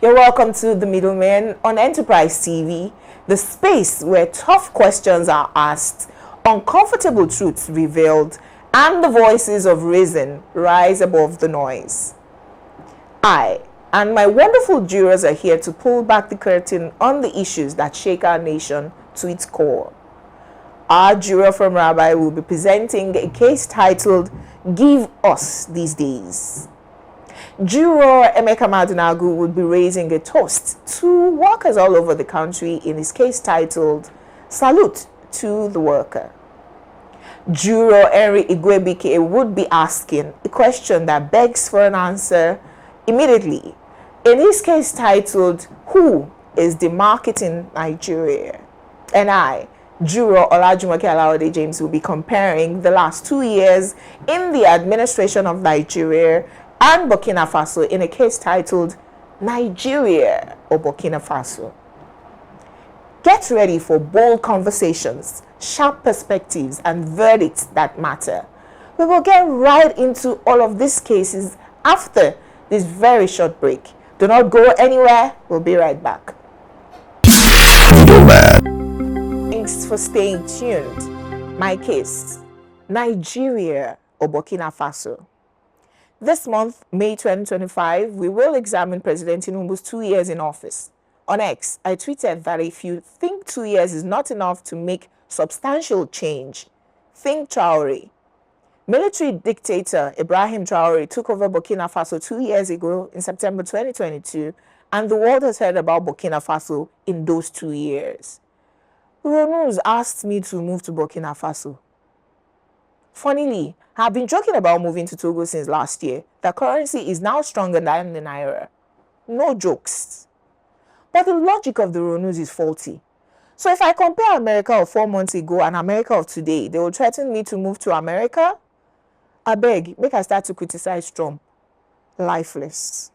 You're welcome to The Middlemen on Enterprise TV, the space where tough questions are asked, uncomfortable truths revealed, and the voices of reason rise above the noise. I and my wonderful jurors are here to pull back the curtain on the issues that shake our nation to its core. Our juror from Rabbi will be presenting a case titled, Give Us These Days. Juror Emeka Madunagu would be raising a toast to workers all over the country in his case titled, Salute to the Worker. Juror Henry Igwebike would be asking a question that begs for an answer immediately in his case titled, Who is Demarketing Nigeria? And I, Juror Olajumoke Alawode James, will be comparing the last 2 years in the administration of Nigeria and Burkina Faso in a case titled Nigeria or Burkina Faso. Get ready for bold conversations, sharp perspectives, and verdicts that matter. We will get right into all of these cases after this very short break. Do not go anywhere. We'll be right back. Thanks for staying tuned. My case, Nigeria or Burkina Faso. This month, May 2025, we will examine President Tinubu's 2 years in office. On X, I tweeted that if you think 2 years is not enough to make substantial change, think Traore. Military dictator Ibrahim Traore took over Burkina Faso 2 years ago in September 2022, and the world has heard about Burkina Faso in those 2 years. News asked me to move to Burkina Faso. Funnily, I've been joking about moving to Togo since last year. The currency is now stronger than the naira. No jokes. But the logic of the news is faulty. So if I compare America of 4 months ago and America of today, they will threaten me to move to America? I beg, make I start to criticize Trump. Lifeless.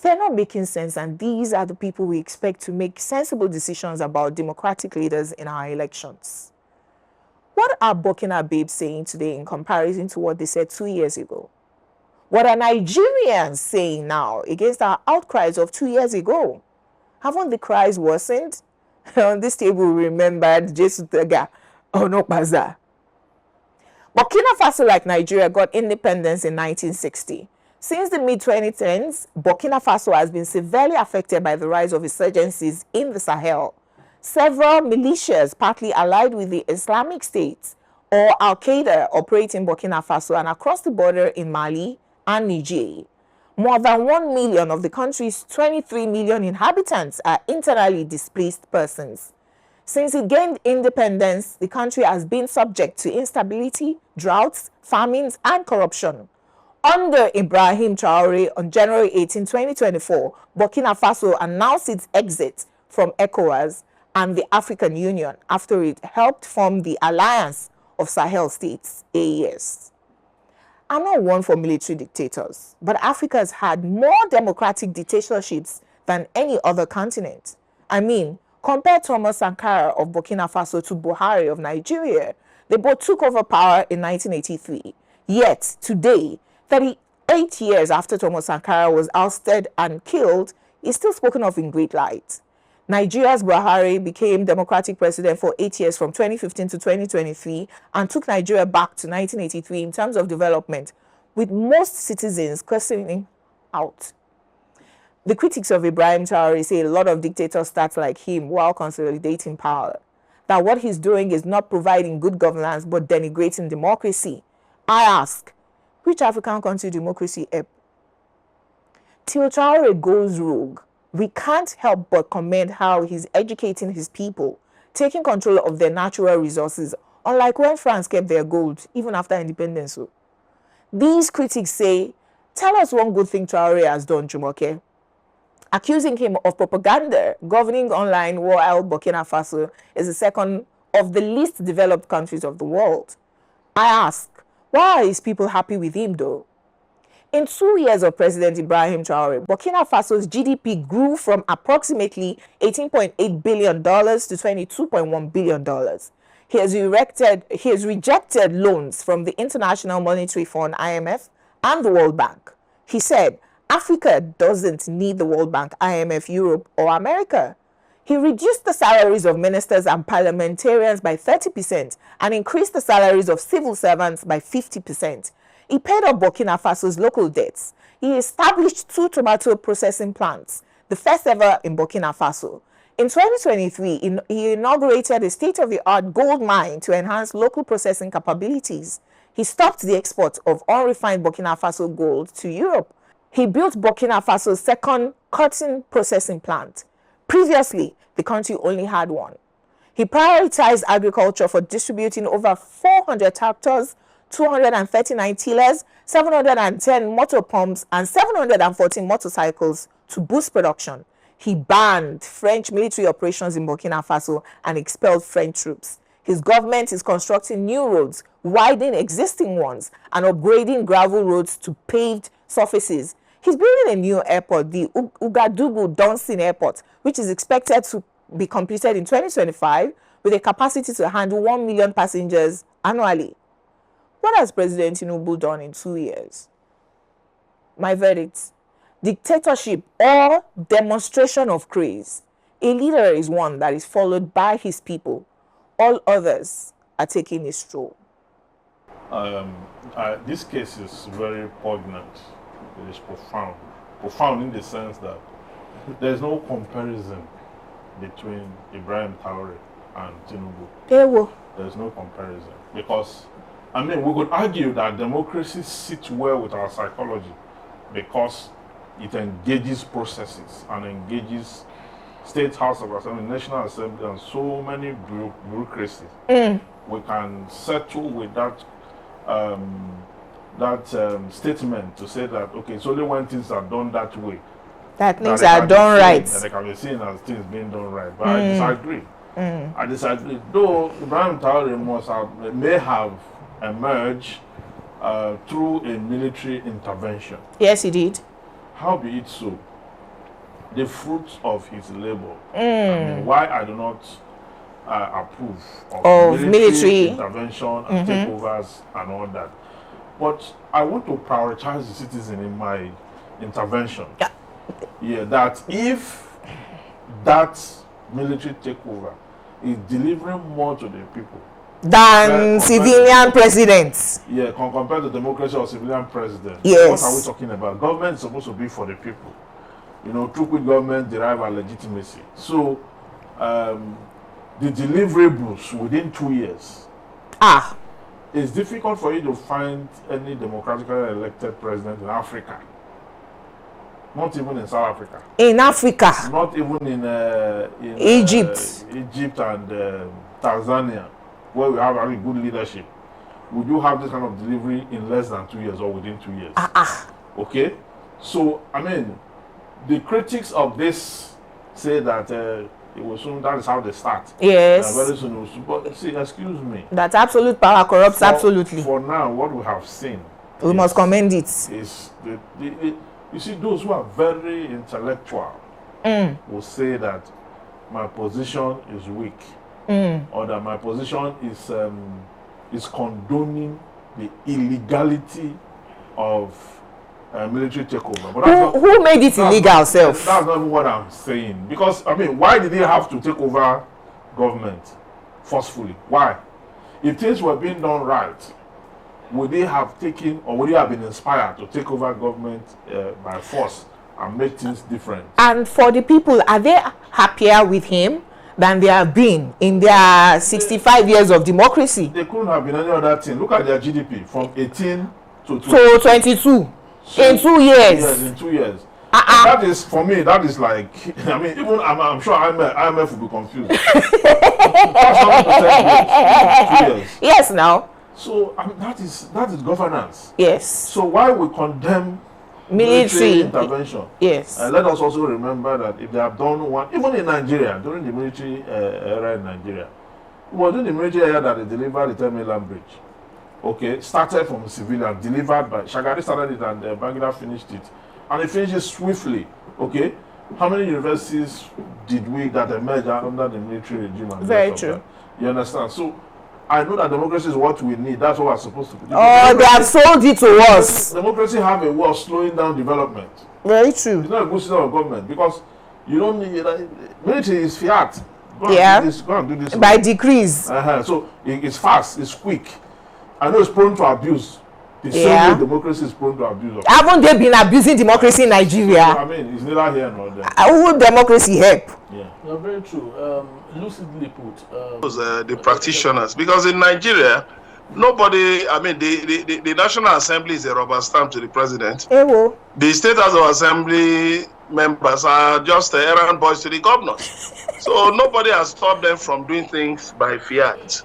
They're not making sense, and these are the people we expect to make sensible decisions about democratic leaders in our elections. What are Burkina babes saying today in comparison to what they said 2 years ago? What are Nigerians saying now against our outcries of 2 years ago? Haven't the cries worsened? On this table, we remembered Jesus Tega, Onokbaza. Burkina Faso, like Nigeria, got independence in 1960. Since the mid-2010s, Burkina Faso has been severely affected by the rise of insurgencies in the Sahel. Several militias, partly allied with the Islamic State or Al-Qaeda, operate in Burkina Faso and across the border in Mali and Niger. More than 1 million of the country's 23 million inhabitants are internally displaced persons. Since it gained independence, the country has been subject to instability, droughts, famines, and corruption. Under Ibrahim Traore, on January 18, 2024, Burkina Faso announced its exit from ECOWAS and the African Union after it helped form the Alliance of Sahel States, AES. I'm not one for military dictators, but Africa has had more democratic dictatorships than any other continent. I mean, compare Thomas Sankara of Burkina Faso to Buhari of Nigeria. They both took over power in 1983. Yet, today, 38 years after Thomas Sankara was ousted and killed, is still spoken of in great light. Nigeria's Buhari became democratic president for 8 years from 2015 to 2023 and took Nigeria back to 1983 in terms of development, with most citizens questioning out. The critics of Ibrahim Traore say a lot of dictators start like him while consolidating power, that what he's doing is not providing good governance but denigrating democracy. I ask, which African country democracy help? Till Traore goes rogue, we can't help but commend how he's educating his people, taking control of their natural resources, unlike when France kept their gold, even after independence. These critics say, tell us one good thing Traore has done, Jumoke. Accusing him of propaganda, governing online while Burkina Faso is the second of the least developed countries of the world. I ask, why are his people happy with him though? In 2 years of President Ibrahim Traore, Burkina Faso's GDP grew from approximately $18.8 billion to $22.1 billion. He has rejected loans from the International Monetary Fund, IMF, and the World Bank. He said, Africa doesn't need the World Bank, IMF, Europe, or America. He reduced the salaries of ministers and parliamentarians by 30% and increased the salaries of civil servants by 50%. He paid off Burkina Faso's local debts. He established 2 tomato processing plants, the first ever in Burkina Faso. In 2023, he inaugurated a state-of-the-art gold mine to enhance local processing capabilities. He stopped the export of unrefined Burkina Faso gold to Europe. He built Burkina Faso's second cotton processing plant. Previously, the country only had one. He prioritized agriculture for distributing over 400 tractors, 239 tillers, 710 motor pumps, and 714 motorcycles to boost production. He banned French military operations in Burkina Faso and expelled French troops. His government is constructing new roads, widening existing ones, and upgrading gravel roads to paved surfaces. He's building a new airport, the Ouagadougou-Donsin Airport, which is expected to be completed in 2025 with a capacity to handle 1 million passengers annually. What has President Tinubu done in 2 years? My verdict: dictatorship or demonstration of craze. A leader is one that is followed by his people. All others are taking a stroll. This case is very poignant. It is profound. Profound in the sense that there is no comparison between Ibrahim Traore and Tinubu. There is no comparison. Because, I mean, we could argue that democracy sits well with our psychology because it engages processes and engages State House of Assembly, National Assembly, and so many bureaucracies. We can settle with that statement to say that, okay, it's only when things are done that way that things are done right. That they can be seen as things being done right. But I disagree. I disagree. Though Ibrahim Traore may have emerged through a military intervention. Yes, he did. How be it so? The fruits of his labor. I mean, why I do not approve of military intervention and takeovers and all that. But I want to prioritize the citizen in my intervention. Yeah, that if that military takeover is delivering more to the people than civilian presidents. Yeah, compared to democracy or civilian president. Yes. What are we talking about? Government is supposed to be for the people. You know, through which government derive our legitimacy. So, the deliverables within 2 years. It's difficult for you to find any democratically elected president in Africa. Not even in South Africa. In Africa. Not even in Egypt. Egypt and Tanzania, where we have very good leadership. Would you have this kind of delivery in less than 2 years or within 2 years? Okay? So, I mean, the critics of this say that it will soon, that is how they start. Yes. Very soon, but see, excuse me. That absolute power corrupts absolutely. For now, what we have seen, we must commend it. Is you see, those who are very intellectual will say that my position is weak, or that my position is condoning the illegality of military takeover. But who made it illegal, self? That's not what I'm saying. Because, I mean, why did they have to take over government forcefully? Why? If things were being done right, would they have taken, or would they have been inspired to take over government by force and make things different? And for the people, are they happier with him than they have been in their 65 years of democracy? They couldn't have been any other thing. Look at their GDP from 18 to 22. So, in 2 years. Yes, in 2 years. That is, for me, that is like, I mean, even I'm sure IMF will be confused. That's not 2 years. Yes, now. So that is governance. Yes. So why we condemn military intervention? Yes. Let us also remember that if they have done one, even in Nigeria, during the military era in Nigeria, it was in the military era that they delivered the 10 mainland bridge. Okay, started from civilian, delivered by Shagari started it and Bangida finished it, and it finished it swiftly. Okay, how many universities did we that emerged under the military regime? And very true. You understand? So I know that democracy is what we need. That's what we're supposed to be. Oh, they have sold it to us. Democracy have a way of slowing down development. Very true. It's not a good system of government because you don't need military is fiat. Go and do this. By decrees. So it's fast, it's quick. I know it's prone to abuse. The same way democracy is prone to abuse. Haven't they been abusing democracy in Nigeria? I mean, it's neither here nor there. Who would democracy help? Yeah, very true. Lucidly put. The practitioners, because in Nigeria, nobody, I mean, the National Assembly is a rubber stamp to the president. The State House of Assembly members are just errand boys to the governors. So nobody has stopped them from doing things by fiat.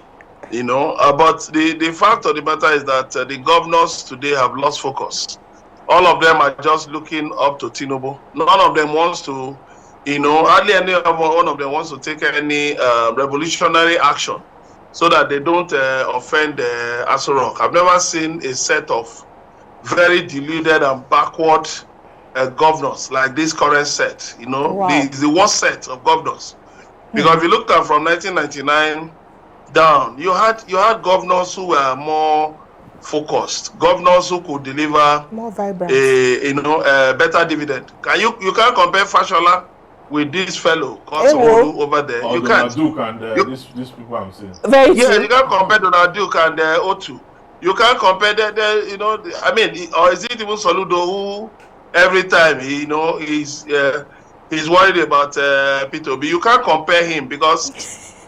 But the fact of the matter is that the governors today have lost focus. All of them are just looking up to Tinubu. None of them wants to, hardly any one of them wants to take any revolutionary action so that they don't offend Aso Rock. I've never seen a set of very deluded and backward governors like this current set. Wow. The worst set of governors. Because if you look at from 1999 down, you had governors who were more focused, governors who could deliver more vibrant, a better dividend. You can't compare Fashola with this fellow called Soludo over there. Or you can't. Duke and these people I'm seeing. Very true. You can't compare Donald Duke and Otu. You can't compare I mean, or is it even Soludo who every time he's worried about P2B? You can't compare him because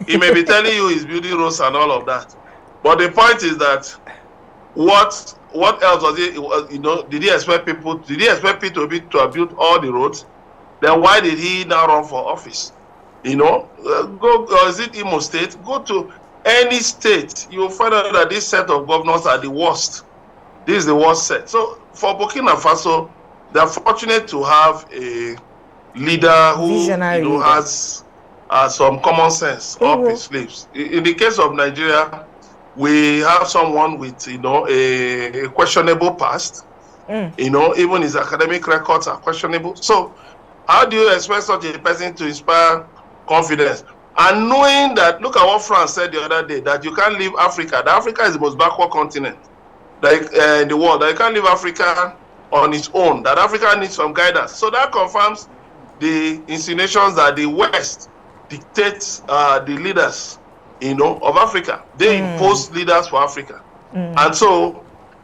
he may be telling you he's building roads and all of that. But the point is that what else was it? Did he expect P2B to have built all the roads? Then why did he now run for office? Is it Imo State? Go to any state, you'll find out that this set of governors are the worst. This is the worst set. So for Burkina Faso, they're fortunate to have a leader who has some common sense up his sleeves. In the case of Nigeria, we have someone with a questionable past. Even his academic records are questionable. So how do you expect such a person to inspire confidence? And knowing that, look at what France said the other day, that you can't leave Africa. That Africa is the most backward continent in the world. That you can't leave Africa on its own. That Africa needs some guidance. So that confirms the insinuations that the West dictates the leaders, of Africa. They impose leaders for Africa. And so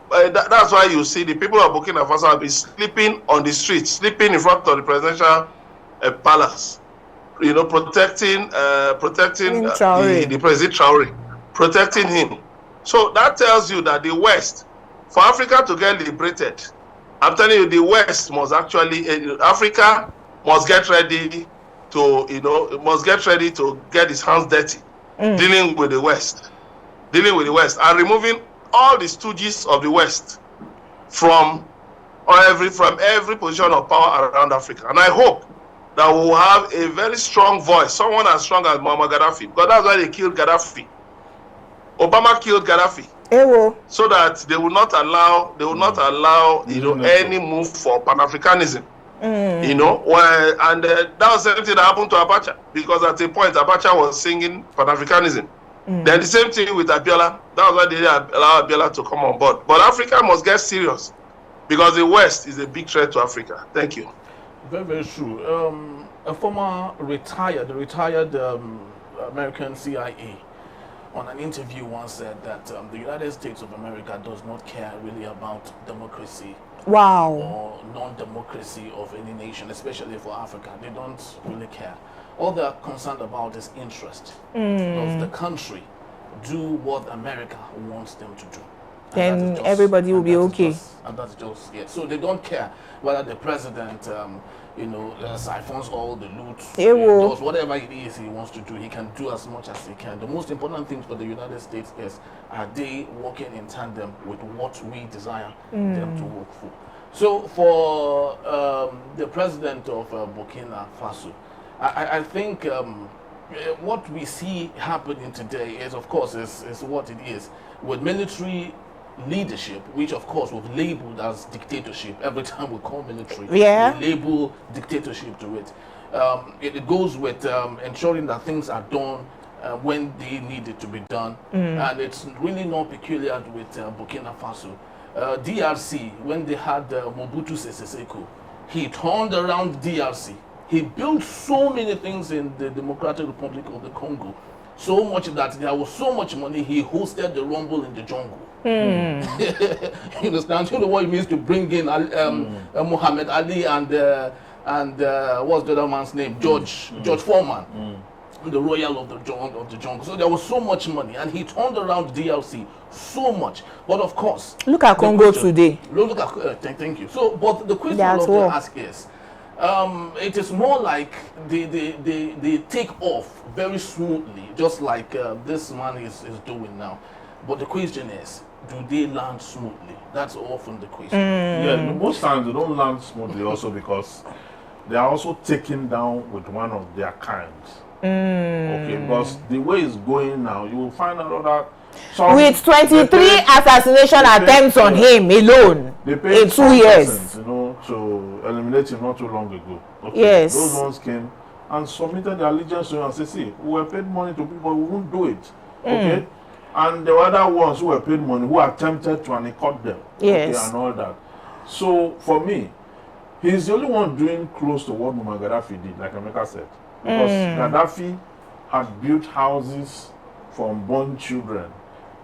that's why you see the people of Burkina Faso have been sleeping on the streets, sleeping in front of the presidential palace, protecting the President Traore, protecting him. So that tells you that the West, for Africa to get liberated, I'm telling you, the West must actually, Africa must get ready to get his hands dirty, dealing with the West, and removing all the stooges of the West from every position of power around Africa. And I hope that we will have a very strong voice, someone as strong as Muammar Gaddafi, because that's why they killed Gaddafi. Obama killed Gaddafi, so that they will not allow any move for Pan-Africanism. And that was something that happened to Abacha, because at a point Abacha was singing Pan-Africanism. Then the same thing with Abiola. That was why they allow Abiola to come on board. But Africa must get serious, because the West is a big threat to Africa. Thank you. Very, very true. A former retired American CIA on an interview once said that the United States of America does not care really about democracy. Wow. Or non-democracy of any nation, especially for Africa. They don't really care. All they're concerned about is interest. Does the country do what America wants them to do? Then everybody will be okay. And that's just it. So they don't care whether the president, siphons all the loot, does whatever it is he wants to do. He can do as much as he can. The most important thing for the United States is, are they working in tandem with what we desire them to work for? So for the president of Burkina Faso, I think what we see happening today is, of course, is what it is. With military leadership, which of course we've labeled as dictatorship every time we call military, we label dictatorship to it. It goes with ensuring that things are done when they need it to be done, and it's really not peculiar with Burkina Faso. DRC, when they had Mobutu Sese Seko, He turned around DRC. He built so many things in the Democratic Republic of the Congo. So much that there was so much money, he hosted the Rumble in the jungle. You understand? You know what it means to bring in Muhammad Ali and what's the other man's name? George Foreman, the royal of the jungle. So there was so much money, and he turned around DRC so much. But of course, look at Congo today. Look at thank you. So, but the question I love to ask is, it is more like they take off very smoothly, just like this man is doing now. But the question is, do they land smoothly? That's often the question. Yeah, most times they don't land smoothly also because they are also taken down with one of their kinds. Okay, because the way it's going now, you will find out that with 23 assassination attempts on him alone in 2 years, you know, to eliminate him not too long ago. Okay, yes, those ones came and submitted their allegiance to him and said, "See, we were paid money to people, we won't do it." Okay, and there were other ones who were paid money who attempted to unequip them. Yes, okay, and all that. So for me, he's the only one doing close to what Muammar Gaddafi did, like America said, because Gaddafi had built houses for unborn children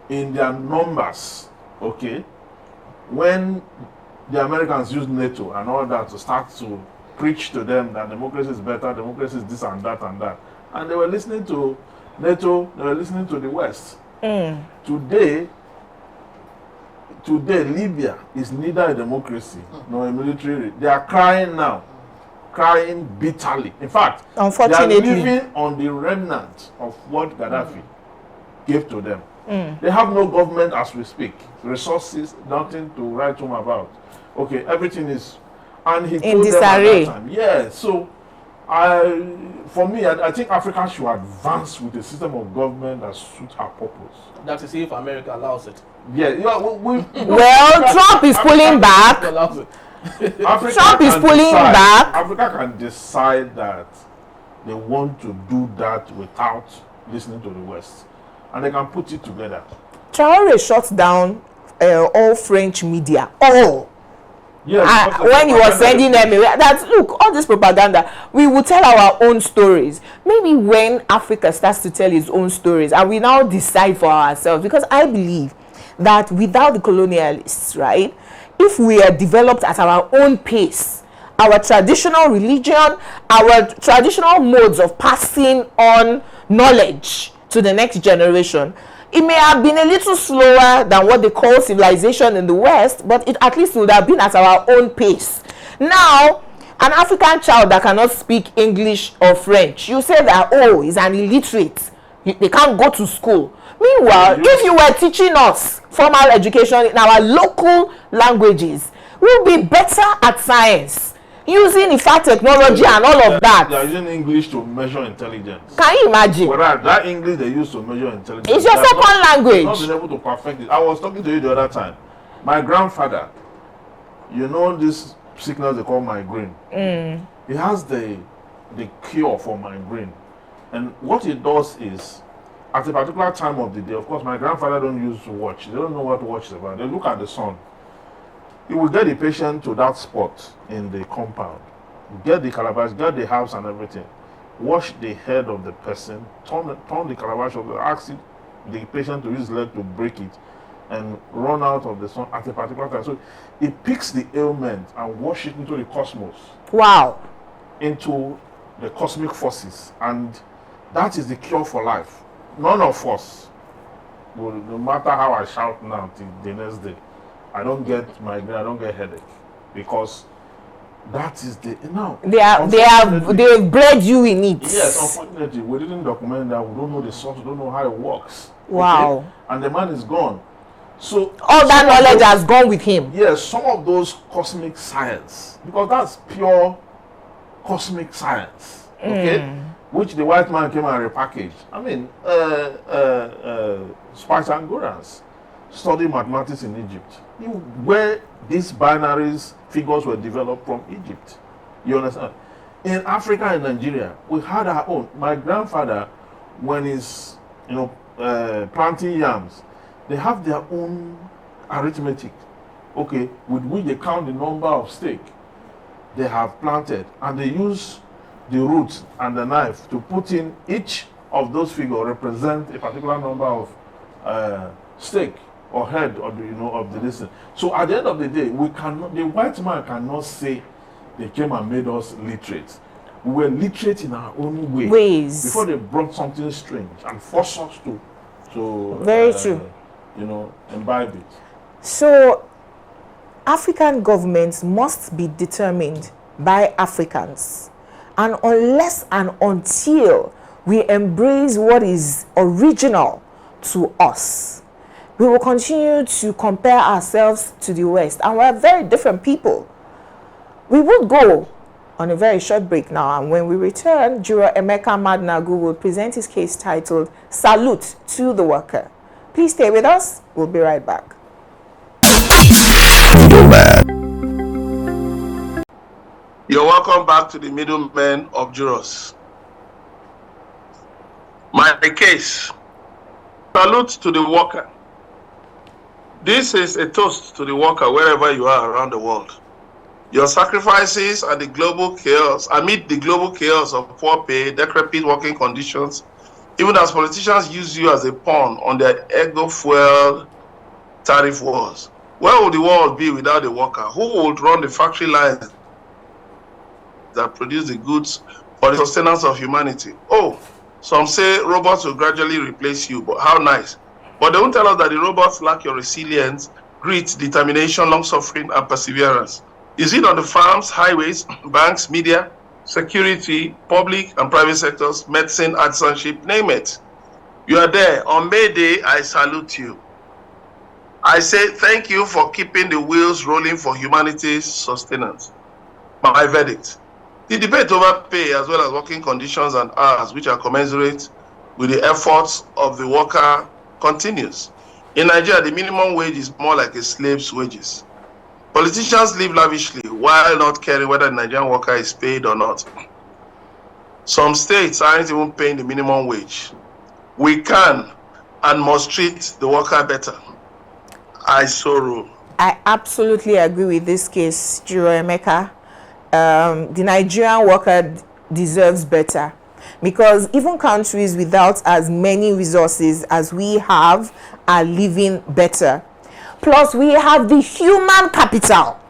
in their numbers, okay, when the Americans used NATO and all that to start to preach to them that democracy is better, democracy is this and that and that. And they were listening to NATO, they were listening to the West. Today, Libya is neither a democracy nor a military. They are crying now, crying bitterly. In fact, unfortunately, they are living on the remnant of what Gaddafi gave to them. They have no government as we speak, resources, nothing to write home about. Okay, everything is, and he told them at that time. Yeah, so for me, I think Africa should advance with a system of government that suits our purpose. That is if America allows it. Yeah, well, Trump is pulling back. Trump is pulling back. Africa can decide that they want to do that without listening to the West, and they can put it together. Traoré shut down all French media, all. Yes, when he was sending them away, that look, all this propaganda, we will tell our own stories. Maybe when Africa starts to tell its own stories, and we now decide for ourselves, because I believe that without the colonialists, right, if we are developed at our own pace, our traditional religion, our traditional modes of passing on knowledge to the next generation, it may have been a little slower than what they call civilization in the West, but it at least would have been at our own pace. Now, an African child that cannot speak English or French, you say that, oh, he's an illiterate, they can't go to school. Meanwhile, if you were teaching us formal education in our local languages, we'll be better at science, using IFA technology and all of that. They are using English to measure intelligence. Can you imagine? Whereas that English they use to measure intelligence, it's your second language. Not been able to perfect it. I was talking to you the other time. My grandfather, you know this sickness they call migraine. He has the cure for migraine, and what he does is, at a particular time of the day, of course, my grandfather don't use watch. They don't know what watch is about. They look at the sun. He will get the patient to that spot in the compound, get the calabash, get the house and everything, wash the head of the person, turn the calabash over, ask the patient to use his leg to break it, and run out of the sun at a particular time. So he picks the ailment and wash it into the cosmos. Wow. Into the cosmic forces. And that is the cure for life. None of us, no matter how I shout now till the next day, I don't get migraine, I don't get headache, because that is the they've bred you in it. Yes, unfortunately, we didn't document that. We don't know the source. We don't know how it works. Wow. Okay? And the man is gone. So all that knowledge has gone with him. Yes, some of those cosmic science, because that's pure cosmic science. Okay, which the white man came and repackaged. I mean, Pythagoras studied mathematics in Egypt, where these binaries figures were developed from Egypt. You understand? In Africa and Nigeria, we had our own. My grandfather, when he's planting yams, they have their own arithmetic, okay, with which they count the number of stake. they have planted, and they use the root and the knife to put in each of those figures represent a particular number of stake or head of the, of the listen. So at the end of the day, we cannot, the white man cannot say they came and made us literate. We were literate in our own ways before they brought something strange and forced us to very true, imbibe it. So African governments must be determined by Africans, and unless and until we embrace what is original to us, we will continue to compare ourselves to the West, and we're very different people. We will go on a very short break now, and when we return, Juror Emeka Madnagu will present his case titled Salute to the Worker. Please stay with us. We'll be right back. You're welcome back to the Middlemen of jurors. My case, salute to the worker. This is a toast to the worker wherever you are around the world. Your sacrifices and the global chaos, amid the global chaos of poor pay, decrepit working conditions, even as politicians use you as a pawn on their ego-fueled tariff wars. Where would the world be without the worker? Who would run the factory lines that produce the goods for the sustenance of humanity? Oh, some say robots will gradually replace you, but how nice. But they won't tell us that the robots lack your resilience, grit, determination, long-suffering, and perseverance. Is it on the farms, highways, banks, media, security, public and private sectors, medicine, artisanship, name it? You are there. On May Day, I salute you. I say thank you for keeping the wheels rolling for humanity's sustenance. My verdict: the debate over pay as well as working conditions and hours which are commensurate with the efforts of the worker continues. In Nigeria, the minimum wage is more like a slave's wages. Politicians live lavishly while not caring whether the Nigerian worker is paid or not. Some states aren't even paying the minimum wage. We can and must treat the worker better. I sorrow. I absolutely agree with this case, Juror Emeka. The Nigerian worker deserves better, because even countries without as many resources as we have are living better. Plus, we have the human capital.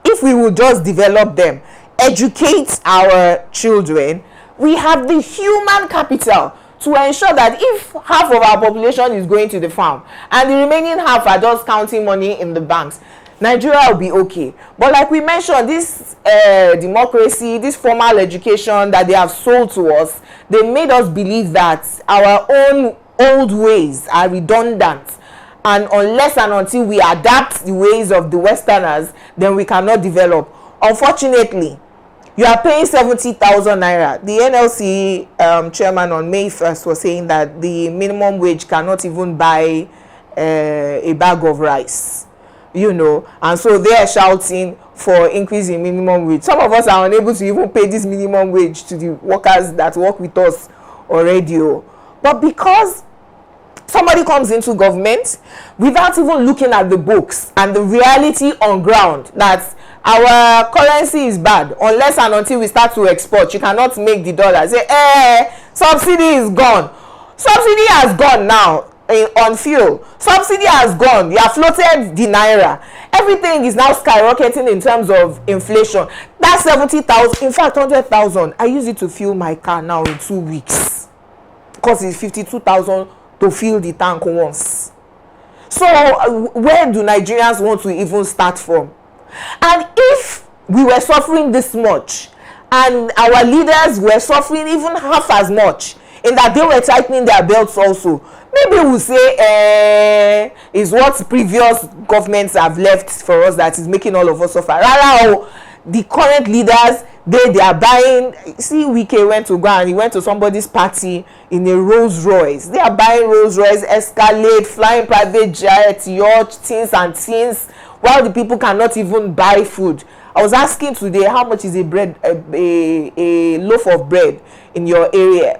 If we will just develop them, educate our children, we have the human capital to ensure that if half of our population is going to the farm and the remaining half are just counting money in the banks, Nigeria will be okay. But like we mentioned, this democracy, this formal education that they have sold to us, they made us believe that our own old ways are redundant. And unless and until we adapt the ways of the Westerners, then we cannot develop. Unfortunately, you are paying 70,000 naira. The NLC chairman on May 1st was saying that the minimum wage cannot even buy a bag of rice, and so they are shouting for increase in minimum wage. Some of us are unable to even pay this minimum wage to the workers that work with us already. But because somebody comes into government without even looking at the books and the reality on ground that our currency is bad, unless and until we start to export, you cannot make the dollar. Say, subsidy is gone. Subsidy has gone now on fuel. Subsidy has gone. You have floated the naira. Everything is now skyrocketing in terms of inflation. That's 70,000, in fact 100,000. I use it to fuel my car now in 2 weeks because it's 52,000 to fill the tank once. So where do Nigerians want to even start from? And if we were suffering this much and our leaders were suffering even half as much in that they were tightening their belts also, maybe we'll say is what previous governments have left for us that is making all of us suffer. Rather, the current leaders, they are buying. See, Wike went to go and he went to somebody's party in a Rolls Royce. They are buying Rolls Royce, Escalade, flying private jet, yacht, things and things, while the people cannot even buy food. I was asking today, how much is a loaf of bread in your area?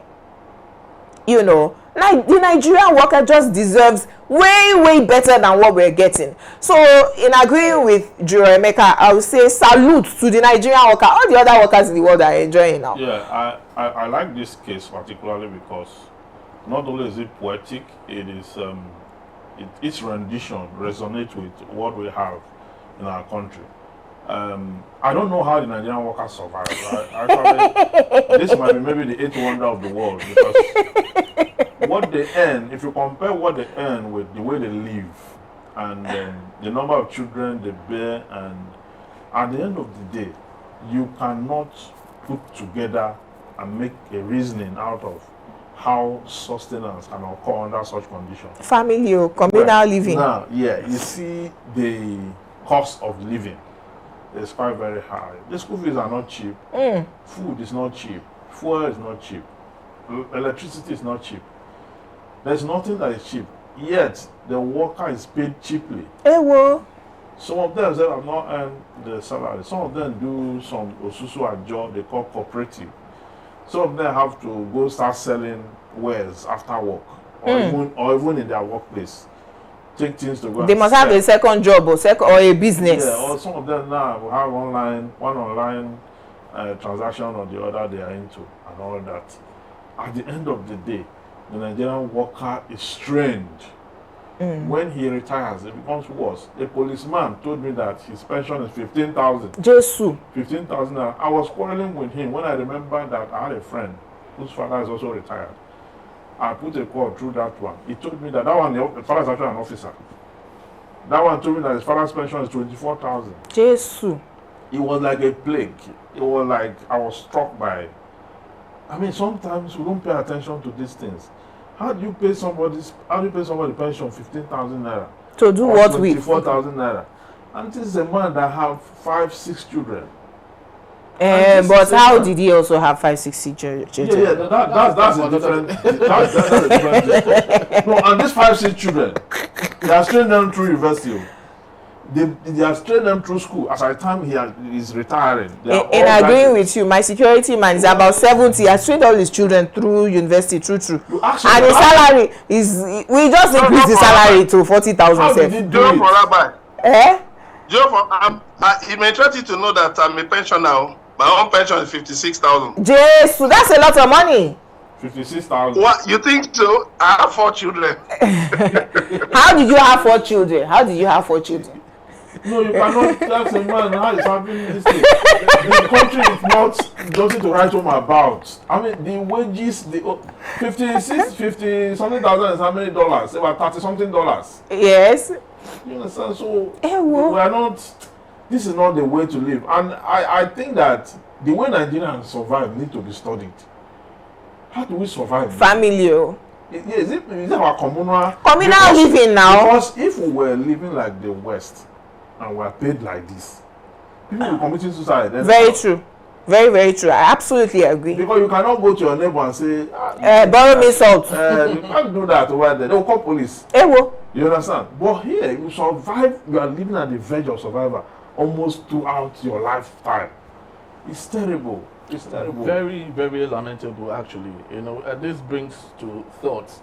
The Nigerian worker just deserves way better than what we're getting. So in agreeing with Juremeka, I would say salute to the Nigerian worker. All the other workers in the world are enjoying now. Yeah, I like this case particularly because not only is it poetic, it is its rendition resonates with what we have in our country. I don't know how the Nigerian workers survive. Actually, this might be maybe the eighth wonder of the world, because what they earn, if you compare what they earn with the way they live and the number of children they bear, and at the end of the day, you cannot put together and make a reasoning out of how sustenance can occur under such conditions. Family or communal living. Now, yeah, you see the cost of living is quite very high. The school fees are not cheap. Food is not cheap. Fuel is not cheap. Electricity is not cheap. There's nothing that is cheap. Yet, the worker is paid cheaply. Some of them say have not earned the salary. Some of them do some osusu job they call cooperative. Some of them have to go start selling wares after work, or even in their workplace. Take things to go. They must have a second job or a business. Yeah, or some of them now will have one online transaction or the other they are into, and all that. At the end of the day, the Nigerian worker is strained. When he retires, it becomes worse. A policeman told me that his pension is 15,000. Jesus. 15,000. I was quarreling with him when I remembered that I had a friend whose father is also retired. I put a call through that one. He told me that one, the father is actually an officer. That one told me that his father's pension is 24,000. Jesus. It was like a plague. It was like I was struck by. I mean, sometimes we don't pay attention to these things. How do you pay somebody pension 15,000 naira? To do what with? 24,000 naira. And this is a man that have 5-6 children. But how did he also have 5-6 children? Yeah, that's a different. That's a different thing. No, and these 5-6 children, they are training them through university. They are training them through school. As at the time he is retiring. In agreeing with you, my security man is about 70. He has trained all his children through university, true. And his salary is, we just increased the salary to 40,000. How did he do it? He may trust you to know that I'm a pensioner. My own pension is 56,000. Jesus, that's a lot of money. 56,000. What, you think so? I have 4 children. How did you have 4 children? No, you cannot tax a man how he's having this thing. The country is not nothing to write home about. I mean, the wages, the 50 something thousand is how many dollars? About $30-something. Yes. You understand? So we are not. This is not the way to live, and I think that the way Nigerians survive need to be studied. How do we survive? Family. Is it our communal living now? Because if we were living like the West and we are paid like this, people will commit suicide. Very true. Very true. I absolutely agree. Because you cannot go to your neighbor and say, borrow me salt. You can't do that over there. They will call police. You understand? But here, you survive. You are living at the verge of survival almost throughout your lifetime. It's terrible. It's terrible. Very, very lamentable, actually. You know, this brings to thoughts.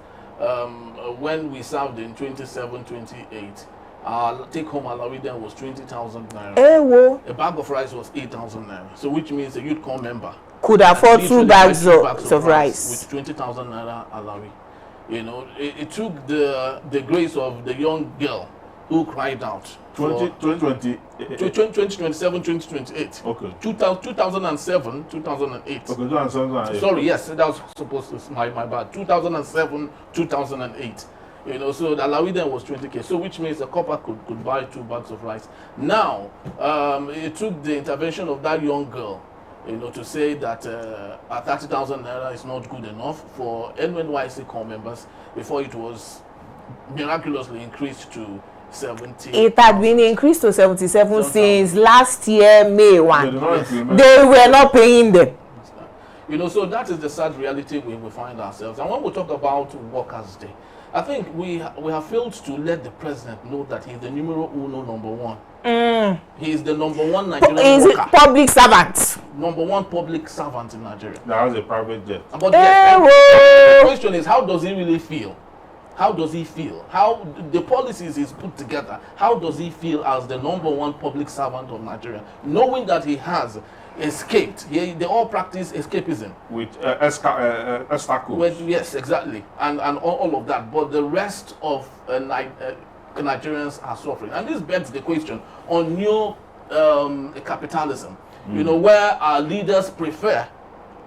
When we served in 27-28, our take-home allowance then was 20,000 naira. A bag of rice was 8,000 naira. So, which means a youth corps member could afford 2 bags of rice with 20,000 naira allowance. You know, it took the grace of the young girl who cried out. 2027, 2028. Okay. 2007, 2008. Okay, 2007. Sorry, yes, that was supposed to my bad. 2007, 2008. You know, so the allowance then was 20k. So which means a copper could buy 2 bags of rice. Now, it took the intervention of that young girl, you know, to say that 30,000 naira is not good enough for NYC corps members before it was miraculously increased to 70. It had been increased to 77 since last year, May 1. They were not paying them. You know, so that is the sad reality we find ourselves. And when we talk about Workers' Day, I think we have failed to let the president know that he's the numero uno, number one. He is the number one Nigerian worker. Public servant. Number one public servant in Nigeria. That was a private jet. But the question is, how does he really feel? How does he feel? How the policies is put together? How does he feel as the number one public servant of Nigeria, knowing that he has escaped? They all practice escapism With escapades. Yes, exactly, and all of that. But the rest of Nigerians are suffering, and this begs the question on new capitalism. You know, where our leaders prefer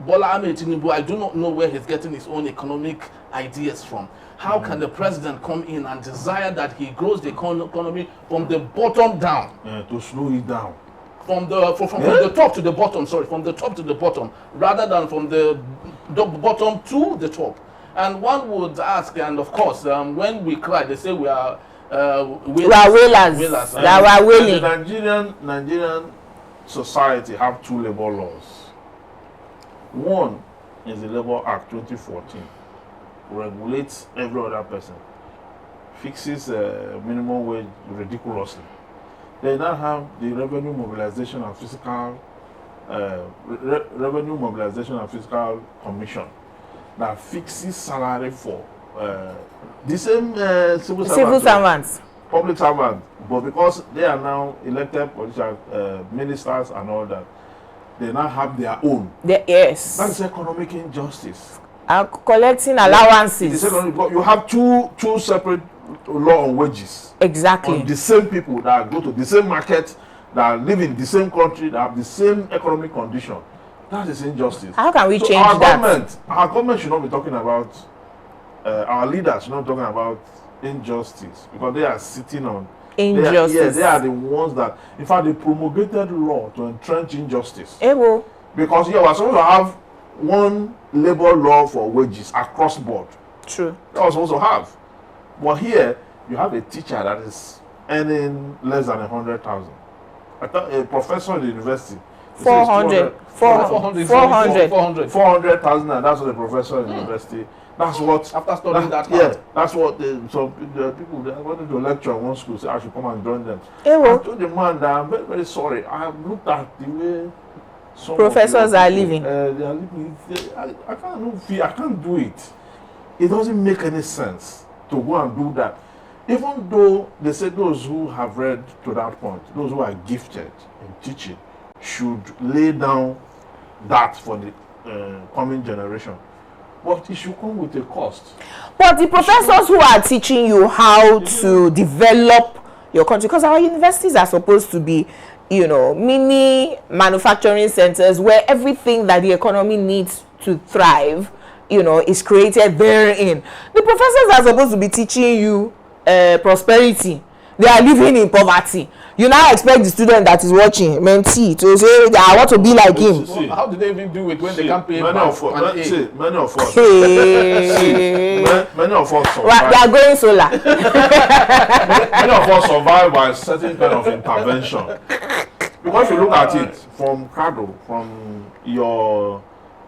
Bola Ahmed Tinubu. I do not know where he's getting his own economic ideas from. How can the president come in and desire that he grows the economy from the bottom down? To slow it down. From the top to the bottom, from the top to the bottom, rather than from the bottom to the top. And one would ask, and of course, when we cry, they say we are wailers. The Nigerian society have two labor laws. One is the Labor Act 2014, regulates every other person, fixes minimum wage ridiculously. They now have the Revenue Mobilization and Fiscal Commission that fixes salary for the same civil servants, public servants, but because they are now elected political ministers and all that, they now have their own. Yes. That's economic injustice. Collecting allowances. You have two separate law on wages. Exactly. On the same people that go to the same market, that live in the same country, that have the same economic condition. That is injustice. How can we change that? Our government should not be talking about, our leaders should not be talking about injustice, because they are sitting on injustice. They are the ones that, in fact, they promulgated law to entrench injustice. Because we're supposed to have one labor law for wages across board. True. That was supposed to have. But here, you have a teacher that is earning less than 100,000. I thought a professor in the university. 400,000, and that's what the professor in the university. That's what after studying that. That's what the people that wanted to lecture in one school say I should come and join them. I told the man that I'm very, very sorry. I have looked at the way some professors are living. They are living. I can't do it. It doesn't make any sense to go and do that. Even though they say those who have read to that point, those who are gifted in teaching, should lay down that for the coming generation. But it should come with a cost. But the professors who are teaching you how to develop your country, because our universities are supposed to be, mini manufacturing centers where everything that the economy needs to thrive, is created therein. The professors are supposed to be teaching you prosperity. They are living in poverty. You now expect the student that is watching, mentee, to say, I want to be like him. How do they even do it when they can't pay many of us survive. They are going solar. Many of us survive by a certain kind of intervention. Because if you look at it from cradle, from your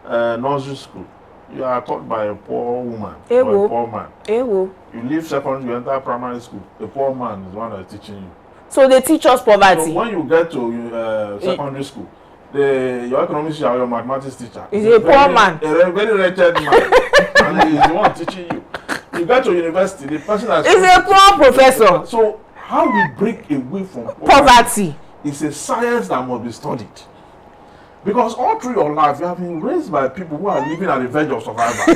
nursery school, you are taught by a poor woman or a poor man. You leave secondary, you enter primary school, a poor man is the one that is teaching you. So they teach us poverty. So when you get to secondary school, your economics teacher or your mathematics teacher is a poor man. A very wretched man. And he is the one teaching you. You get to university, the person that is a poor professor. So how we break away from poverty is a science that must be studied. Because all through your life, you have been raised by people who are living at the verge of survival.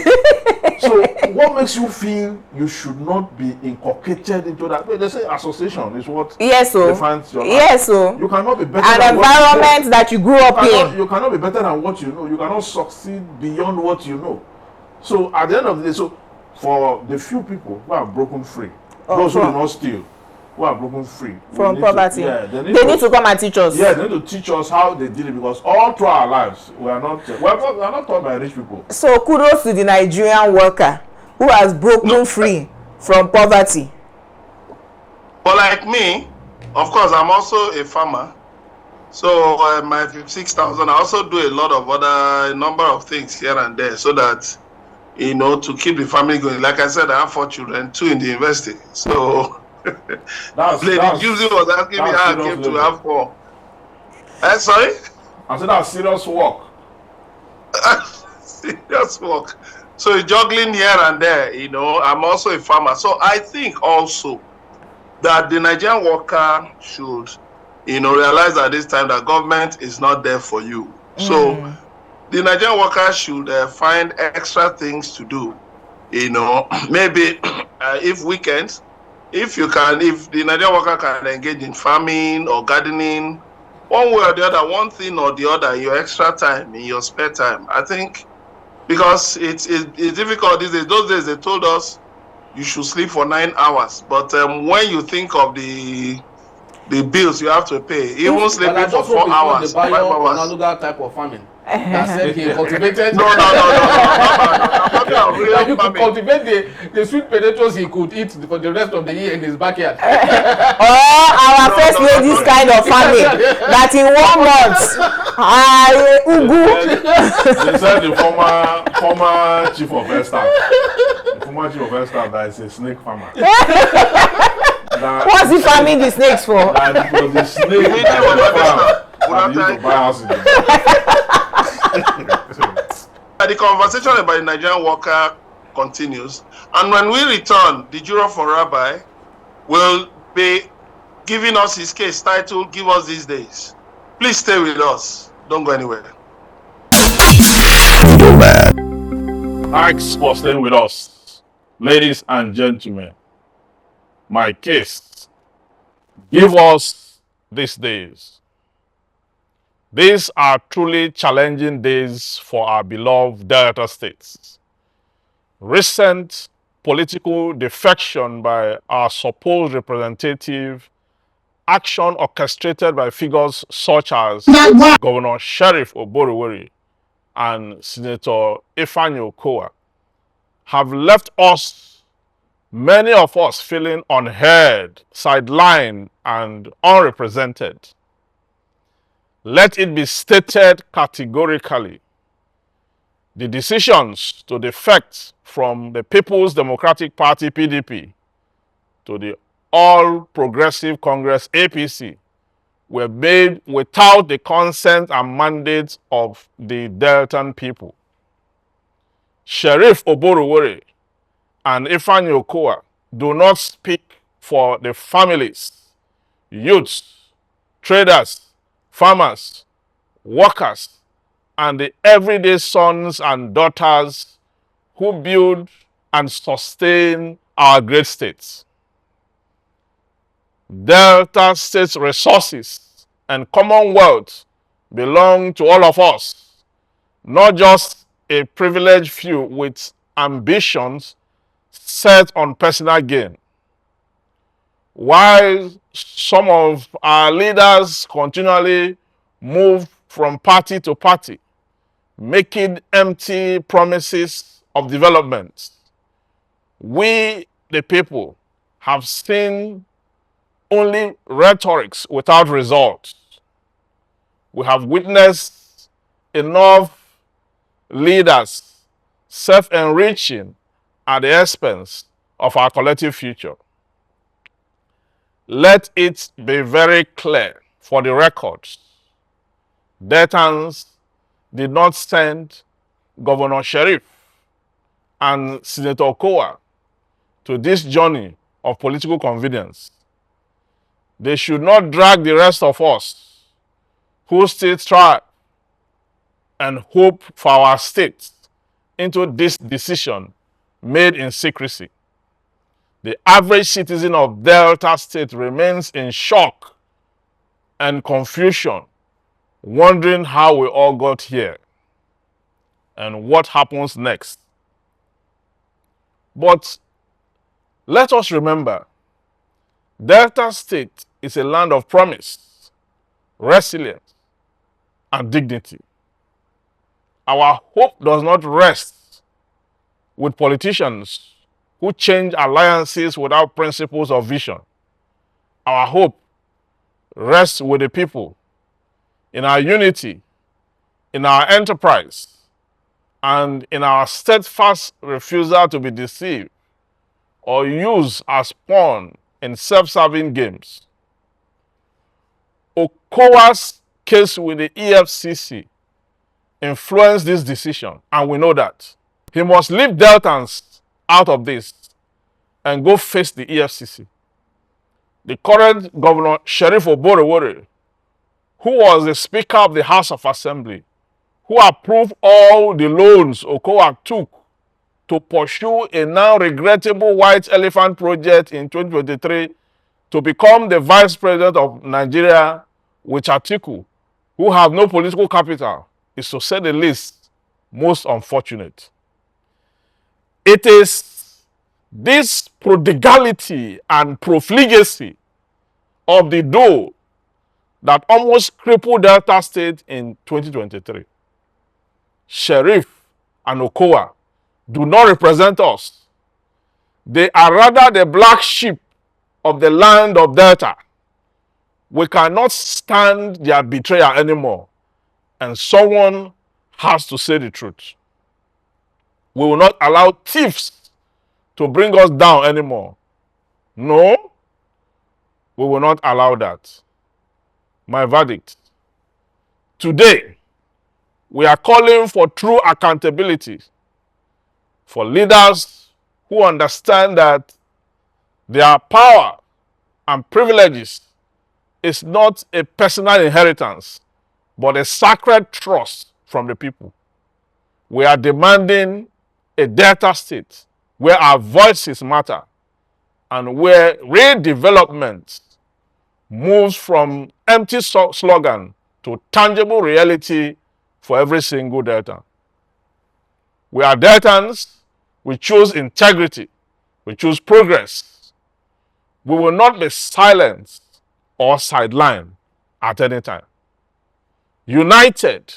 So what makes you feel you should not be inculcated into that? They say association is what defines your life. Yes, so you cannot be better an than environment that you grew up in. You cannot be better than what you know. You cannot succeed beyond what you know. So at the end of the day, so for the few people who are broken free, those who do not steal, who are broken free from poverty, they need to come and teach us. Yeah, they need to teach us how they did it, because all through our lives we are not taught by rich people. So kudos to the Nigerian worker who has broken free from poverty. But like me, of course, I'm also a farmer. So my 6,000, I also do a number of things here and there, so that you know, to keep the family going. Like I said, I have 4 children, 2 in the university. So, Lady Juicy was asking me how I came to have 4. Sorry? I said that's serious work. Serious work. So juggling here and there, you know. I'm also a farmer. So I think also that the Nigerian worker should, you know, realize at this time that government is not there for you. So the Nigerian worker should find extra things to do. You know, maybe if weekends, if the Nigerian worker can engage in farming or gardening, one way or the other, one thing or the other, in your extra time, in your spare time. I think because it's difficult these days. Those days they told us you should sleep for 9 hours, but when you think of the bills you have to pay, even sleeping for 4 hours, 5 hours. Another type of farming. That said he cultivated. No. You could cultivate the sweet potatoes he could eat for the rest of the year in his backyard. Our first lady's kind of farming that in 1 month, They said the former chief of air staff. The former chief of air staff that is a snake farmer. What's he farming the snakes for? That it was the snake that used to buy house in the The conversation about the Nigerian worker continues, and when we return, the juror for Rabbi will be giving us his case titled "Give Us These Days." Please stay with us. Don't go anywhere. Thanks for staying with us, ladies and gentlemen. My case. Give us these days. These are truly challenging days for our beloved Delta states. Recent political defection by our supposed representative, action orchestrated by figures such as Governor Sheriff Oborowori and Senator Ifeanyi Okowa have left us, many of us, feeling unheard, sidelined, and unrepresented. Let it be stated categorically, the decisions to defect from the People's Democratic Party PDP to the All Progressive Congress APC were made without the consent and mandate of the Deltan people. Sheriff Oborowori and Ifeanyi Okowa do not speak for the families, youths, traders, farmers, workers, and the everyday sons and daughters who build and sustain our great states. Delta States resources and commonwealth belong to all of us, not just a privileged few with ambitions set on personal gain. While some of our leaders continually move from party to party, making empty promises of development, we, the people, have seen only rhetorics without results. We have witnessed enough leaders self-enriching at the expense of our collective future. Let it be very clear for the records, Deltans did not send Governor Sheriff and Senator Okowa to this journey of political convenience. They should not drag the rest of us who still strive and hope for our state into this decision made in secrecy. The average citizen of Delta State remains in shock and confusion, wondering how we all got here and what happens next. But let us remember, Delta State is a land of promise, resilience, and dignity. Our hope does not rest with politicians who change alliances without principles or vision. Our hope rests with the people, in our unity, in our enterprise, And in our steadfast refusal to be deceived or used as pawn in self-serving games, Okowa's case with the EFCC influenced this decision, and we know that. He must leave Deltans out of this and go face the EFCC. The current governor, Sheriff Oborowore, who was the Speaker of the House of Assembly, who approved all the loans Okowa took to pursue a now regrettable White Elephant project in 2023 to become the Vice President of Nigeria with Atiku, who have no political capital, is, to say the least, most unfortunate. It is this prodigality and profligacy of the dough that almost crippled Delta State in 2023. Sheriff and Okowa do not represent us. They are rather the black sheep of the land of Delta. We cannot stand their betrayal anymore, and someone has to say the truth. We will not allow thieves to bring us down anymore. No, we will not allow that. My verdict: today, we are calling for true accountability for leaders who understand that their power and privileges is not a personal inheritance, but a sacred trust from the people. We are demanding a Delta State where our voices matter and where redevelopment moves from empty slogan to tangible reality for every single Delta. We are Deltans. We choose integrity. We choose progress. We will not be silenced or sidelined at any time. United,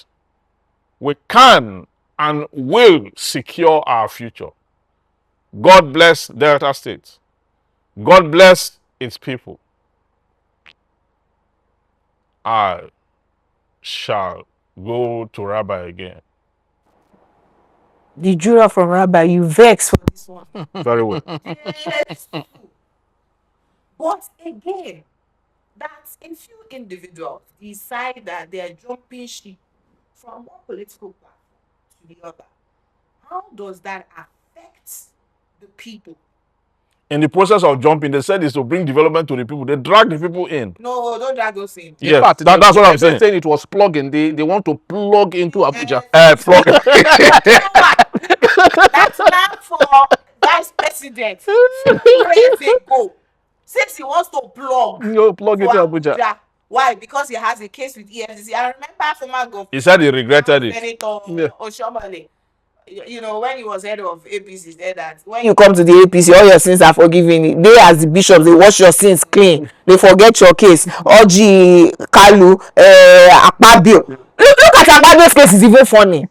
we can and will secure our future. God bless Delta State. God bless its people. I shall go to Rabbi again. The juror from Rabbi, you vex for this one. Very well. Yes. But again, that a few individuals decide that they are jumping ship from one political platform to the other, how does that affect the people? In the process of jumping, they said it's to bring development to the people. They drag the people in. No, don't drag those in. Yes, In fact, that's what I'm saying. Saying it was plugging. They want to plug into Abuja. Plug. That's not for vice president. 3 years ago, since he wants to plug. No, plug into Abuja. Why? Because he has a case with EFCC. I remember former governor. He said he regretted it. Senator Oshomole. You know, when he was head of APC, said that when you come to the APC, all your sins are forgiven. They, as the bishops, they wash your sins clean. They forget your case. Oji, Kalu, Akpabio. Look at Akpabio's case, is even funny.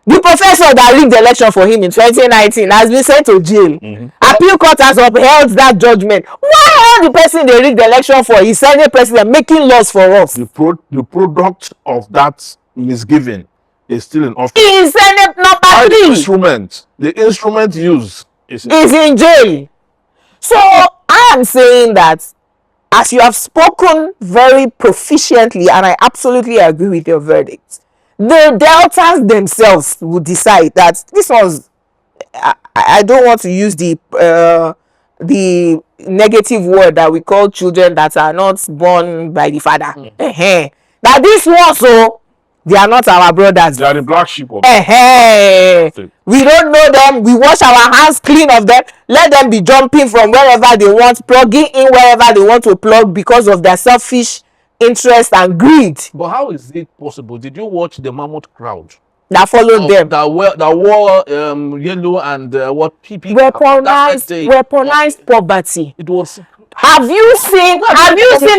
The professor that rigged the election for him in 2019 has been sent to jail. Appeal court has upheld that judgment. Why are the person they rigged the election for is Senate president making laws for us? The product of that misgiving is still in office. He is Senate number 3. The instrument used is in jail. So I am saying that, as you have spoken very proficiently, and I absolutely agree with your verdict, the Deltas themselves would decide that this was, I don't want to use the negative word that we call children that are not born by the father. That this was so. They are not our brothers. They are the black sheep of we don't know them. We wash our hands clean of them. Let them be jumping from wherever they want, plugging in wherever they want to plug because of their selfish interest and greed. But how is it possible? Did you watch the mammoth crowd that followed them? That wore yellow and what PP? Weaponized poverty. It was. Have you seen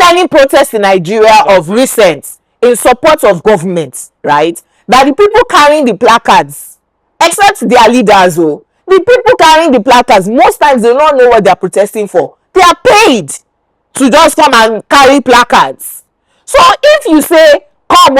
any protest in Nigeria of recent in support of government, right? That the people carrying the placards, except their leaders, the people carrying the placards, most times they don't know what they're protesting for. They are paid to just come and carry placards. So if you say, come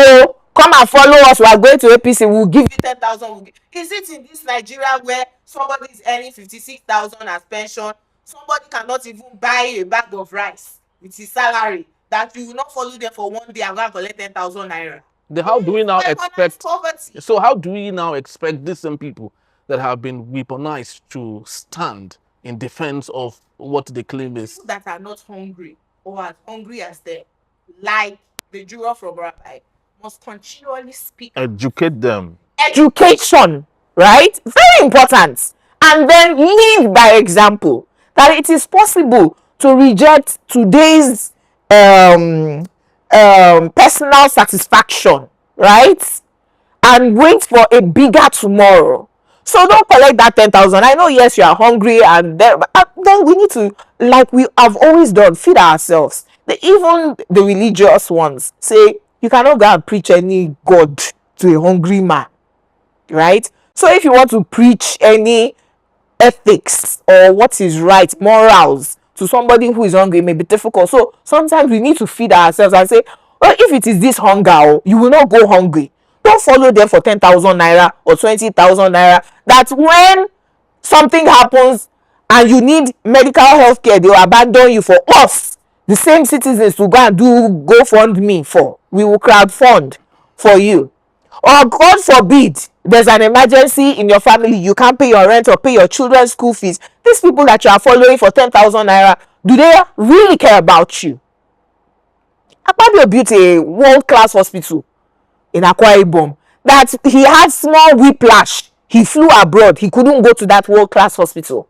come and follow us, we are going to APC, we'll give you 10,000. Is it in this Nigeria where somebody is earning 56,000 as pension, somebody cannot even buy a bag of rice with his salary, that you will not follow them for one day and go and collect 10,000 naira? How do we now expect poverty? So how do we now expect these same people that have been weaponized to stand in defense of what they claim is people that are not hungry or as hungry as them, like the juror from Rabbi, must continually speak. Educate them. Education, right? Very important. And then lead by example, that it is possible to reject today's personal satisfaction, right? And wait for a bigger tomorrow. So don't collect that 10,000. I know, yes, you are hungry, and then we need to, like we have always done, feed ourselves. Even the religious ones say you cannot go and preach any God to a hungry man, right? So if you want to preach any ethics or what is right, morals, to somebody who is hungry, it may be difficult. So sometimes we need to feed ourselves and say, well, if it is this hunger, you will not go hungry. Don't follow them for 10,000 naira or 20,000 naira. That when something happens and you need medical health care, they will abandon you. For us, the same citizens, to go and do GoFundMe for, we will crowdfund for you. Or God forbid, there's an emergency in your family, you can't pay your rent or pay your children's school fees. These people that you are following for 10,000 naira, do they really care about you? Akpabio built a world-class hospital in Akwa Ibom that he had small whiplash. He flew abroad. He couldn't go to that world-class hospital.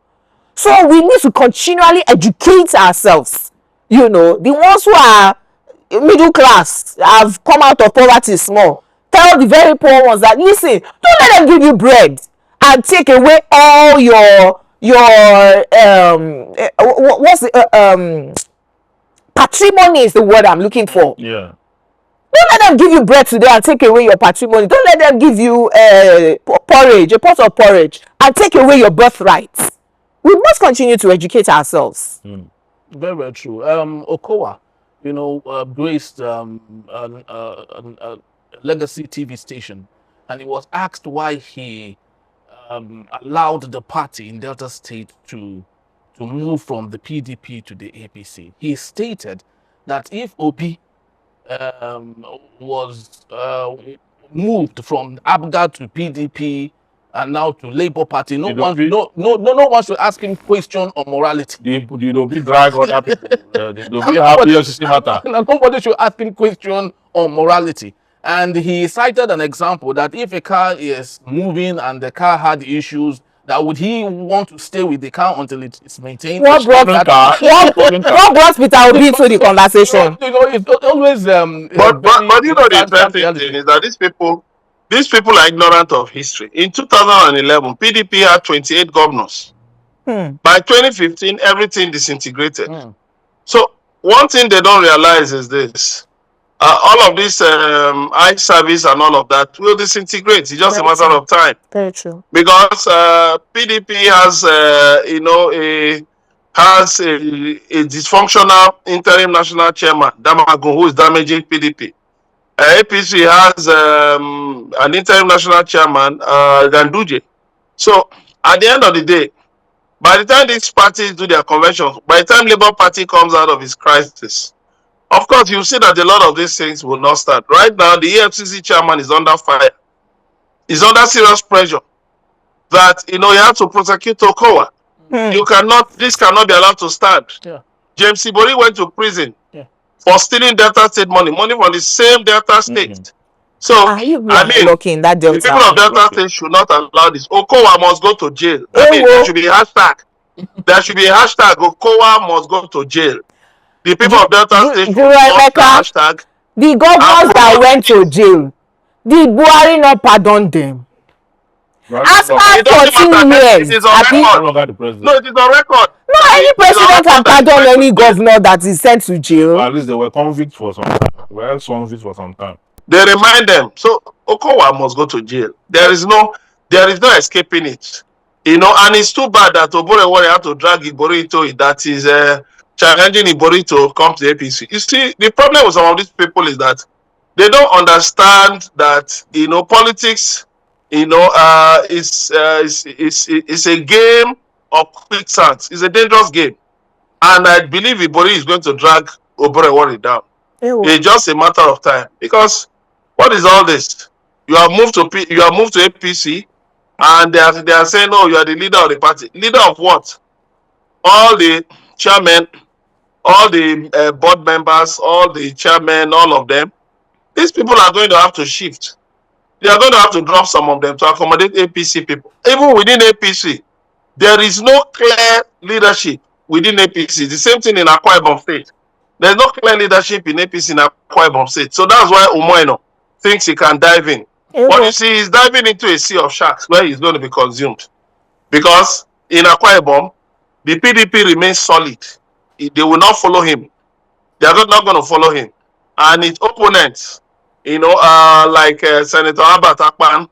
So we need to continually educate ourselves. You know, the ones who are middle class have come out of poverty small. Tell the very poor ones that, listen, don't let them give you bread and take away all your what's the patrimony is the word I'm looking for. Yeah. Don't let them give you bread today and take away your patrimony. Don't let them give you porridge, a pot of porridge, and take away your birthright. We must continue to educate ourselves. Very, very true. Okowa, graced a legacy TV station, and he was asked why he allowed the party in Delta State to move from the PDP to the APC. He stated that if Obi was moved from ABGA to PDP and now to Labour Party, no one should ask him question on morality. You don't be drag other people. They don't be happy your system matter. Nobody should ask him question on morality. And he cited an example that if a car is moving and the car had issues, that would he want to stay with the car until it's maintained? What brought Peter Obi into the conversation? It's always but you know the interesting thing is that these people are ignorant of history. In 2011, PDP had 28 governors. By 2015, everything disintegrated. So one thing they don't realize is this. All of this eye service and all of that will disintegrate. It's just a matter of time. Very true. Because PDP has, a dysfunctional interim national chairman, Damagun, who is damaging PDP. APC has an interim national chairman, Ganduje. So at the end of the day, by the time these parties do their convention, by the time Labour Party comes out of its crisis, of course, you see that a lot of these things will not start. Right now, the EFCC chairman is under fire. He's under serious pressure that, you have to prosecute Okowa. This cannot be allowed to stand. Yeah. James Ibori went to prison for stealing Delta State money from the same Delta State. So, the people of Delta State should not allow this. Okowa must go to jail. There should be a hashtag. There should be a hashtag. Okowa must go to jail. The people of Delta State should not hashtag. The governors that went to jail, did Buhari not pardon them? After 14 years, it is on record. No, it is on record. No, any president can pardon any governor that is sent to jail. Well, at least they were convicted for some time. They remind them. So Okowa must go to jail. There is no escaping it. And it's too bad that Oborewori had to drag Ibori into it. That is challenging Ibori to come to the APC. You see, the problem with some of these people is that They don't understand that, you know, politics, you know, is a game of quicksand. It's a dangerous game. And I believe Ibori is going to drag Oborewori down. It's just a matter of time. Because what is all this? You have moved to APC, and they are saying, "No, you are the leader of the party." Leader of what? All the chairmen, all the board members, all the chairmen, all of them. These people are going to have to shift. They are going to have to drop some of them to accommodate APC people. Even within APC, there is no clear leadership within APC. The same thing in Akwa Ibom State. There's no clear leadership in APC in Akwa Ibom State. So that's why Umoino thinks he can dive in. What you see, he's diving into a sea of sharks where he's going to be consumed. Because in Akwa Ibom, the PDP remains solid. They will not follow him. They are not going to follow him. And his opponents, you know, like Senator Albert Akpan,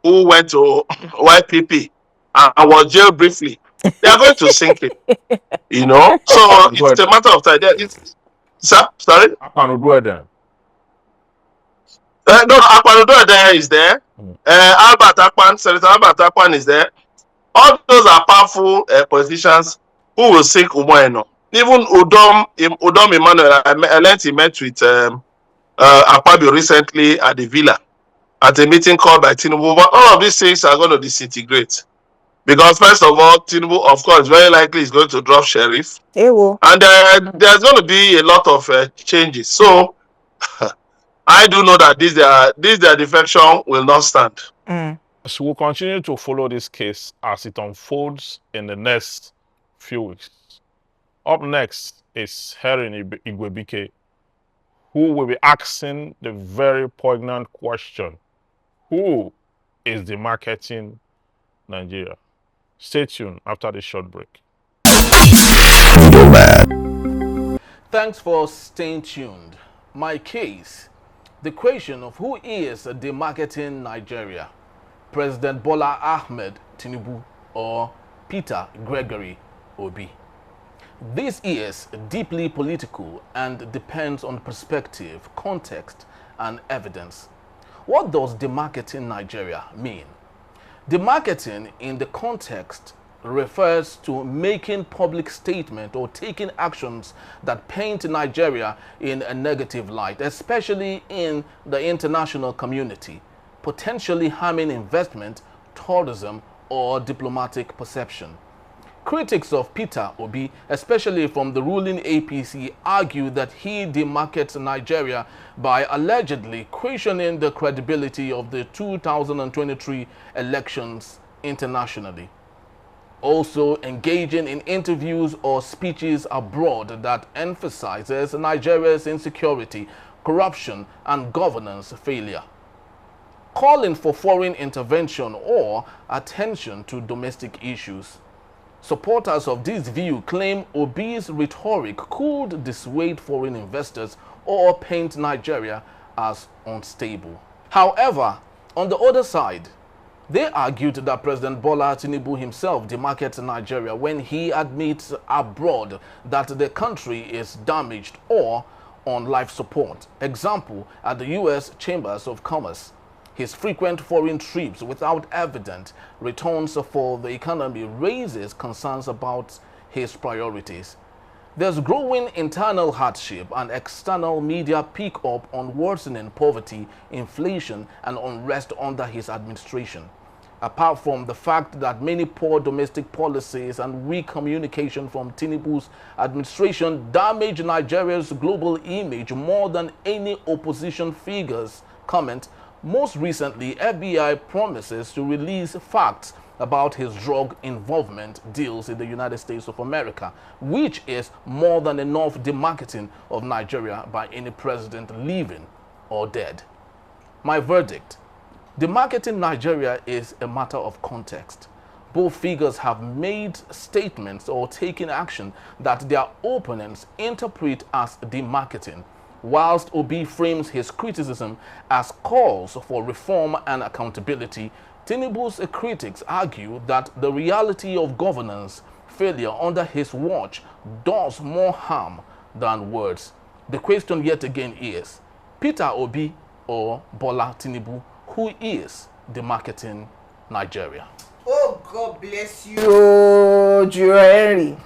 who went to YPP and was jailed briefly, they are going to sink him. You know, so it's a matter of time. Sir, sorry? Akpan no, Akpan is there. Albert Akpan, Senator Albert Akpan is there. All those are powerful politicians who will sink Umoeno. Even Udom Emmanuel, I learned he met with Akpabio recently at the villa at a meeting called by Tinubu. But all of these things are going to disintegrate. Because first of all, Tinubu, of course, very likely is going to drop Sheriff. And there's going to be a lot of changes. So I do know that this defection will not stand. So we'll continue to follow this case as it unfolds in the next few weeks. Up next is Herin Igwebike, who will be asking the very poignant question: who is demarketing Nigeria? Stay tuned after this short break. Thanks for staying tuned. My case, the question of who is demarketing Nigeria, President Bola Ahmed Tinubu or Peter Gregory Obi. This is deeply political and depends on perspective, context, and evidence. What does demarketing Nigeria mean? Demarketing in the context refers to making public statement or taking actions that paint Nigeria in a negative light, especially in the international community, potentially harming investment, tourism, or diplomatic perception. Critics of Peter Obi, especially from the ruling APC, argue that he demarkets Nigeria by allegedly questioning the credibility of the 2023 elections internationally. Also engaging in interviews or speeches abroad that emphasizes Nigeria's insecurity, corruption, and governance failure. Calling for foreign intervention or attention to domestic issues. Supporters of this view claim Obi's rhetoric could dissuade foreign investors or paint Nigeria as unstable. However, on the other side, they argued that President Bola Tinubu himself demarkets Nigeria when he admits abroad that the country is damaged or on life support. Example, at the U.S. Chambers of Commerce. His frequent foreign trips without evident returns for the economy raises concerns about his priorities. There's growing internal hardship and external media pick up on worsening poverty, inflation, and unrest under his administration. Apart from the fact that many poor domestic policies and weak communication from Tinubu's administration damage Nigeria's global image more than any opposition figures comment. Most recently, FBI promises to release facts about his drug involvement deals in the United States of America, which is more than enough demarketing of Nigeria by any president living or dead. My verdict: demarketing Nigeria is a matter of context. Both figures have made statements or taken action that their opponents interpret as demarketing, whilst Obi frames his criticism as calls for reform and accountability. Tinubu's critics argue that the reality of governance failure under his watch does more harm than words. The question yet again is, Peter Obi or Bola Tinubu, who is demarketing Nigeria? Oh, God bless you, Henry.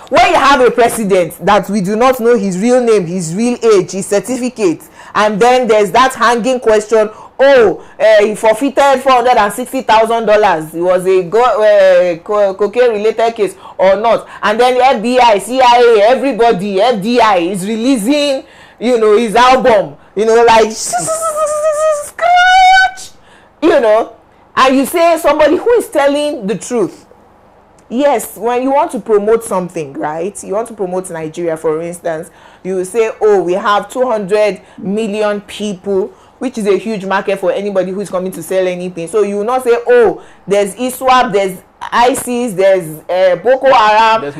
When you have a president that we do not know his real name, his real age, his certificate, and then there's that hanging question, he forfeited $460,000. It was a cocaine-related case or not. And then the FBI, CIA, everybody, FDI is releasing, his album, like, scratch, and you say somebody who is telling the truth. Yes, when you want to promote something, right? You want to promote Nigeria, for instance, you will say, we have 200 million people, which is a huge market for anybody who is coming to sell anything. So you will not say, there's ISWAP, there's ISIS, there's Boko Haram, there's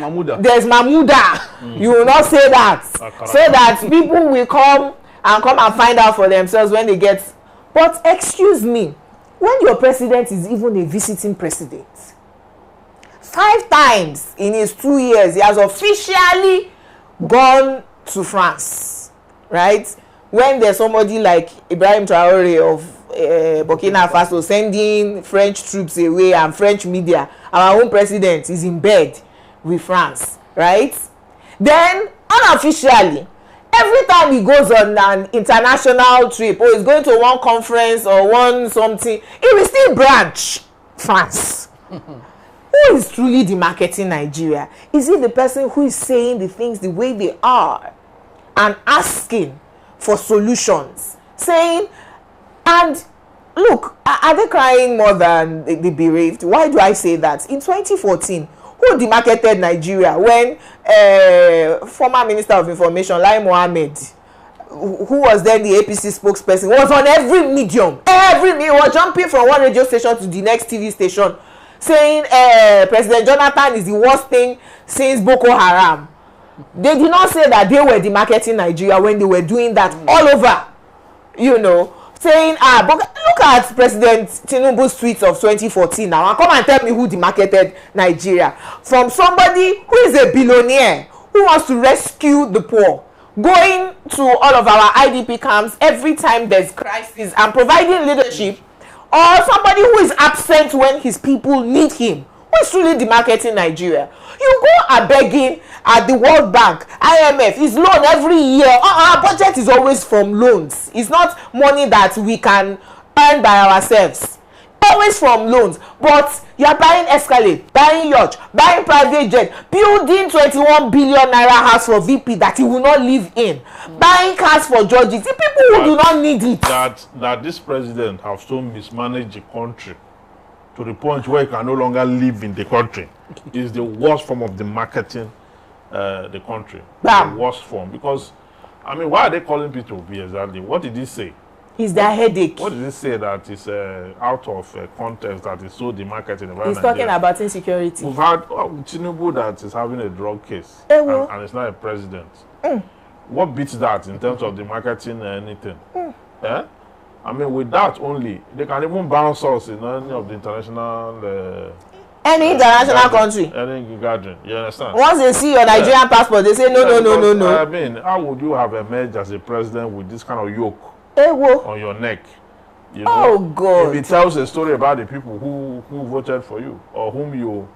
Mamuda. You will not say that, so that people will come and find out for themselves when they get. But excuse me, when your president is even a visiting president, 5 times in his 2 years he has officially gone to France, right? When there's somebody like Ibrahim Traore of Burkina Faso sending French troops away and French media, our own president is in bed with France, right? Then unofficially, every time he goes on an international trip, he's going to one conference or one something, he will still branch France. Who is truly demarketing Nigeria? Is it the person who is saying the things the way they are and asking for solutions, saying, and look, are they crying more than the bereaved? Why do I say that? In 2014, who demarketed Nigeria when former Minister of Information, Lai Mohammed, who was then the APC spokesperson, was on every medium. He was jumping from one radio station to the next TV station, saying President Jonathan is the worst thing since Boko Haram. They did not say that they were demarketing Nigeria when they were doing that all over, saying, but look at President Tinubu's tweets of 2014 now, and come and tell me who demarketed Nigeria. From somebody who is a billionaire, who wants to rescue the poor, going to all of our IDP camps every time there's crisis and providing leadership, or somebody who is absent when his people need him, who is truly demarketing Nigeria. You go and begging at the World Bank, IMF, is loan every year. Our budget is always from loans. It's not money that we can earn by ourselves. Always from loans. But you are buying Escalade, buying yacht, buying private jet, building 21 billion naira house for VP that he will not live in, buying cars for judges. The people who do not need it. That this president has so mismanaged the country to the point where he can no longer live in the country is the worst form of the marketing the country. Bam. The worst form. Because, why are they calling Peter Obi exactly? What did he say? It's their headache. What did he say that is out of context, that is so demarketing? He's talking about insecurity. We've had Tinubu that is having a drug case and it's not a president. What beats that in terms of demarketing anything? With that only, they can even bounce us in any of the international... any international country. Any gathering, you understand? Once they see your Nigerian passport, they say, no. How would you have emerged as a president with this kind of yoke on your neck? Oh, God. If it tells a story about the people who voted for you or whom you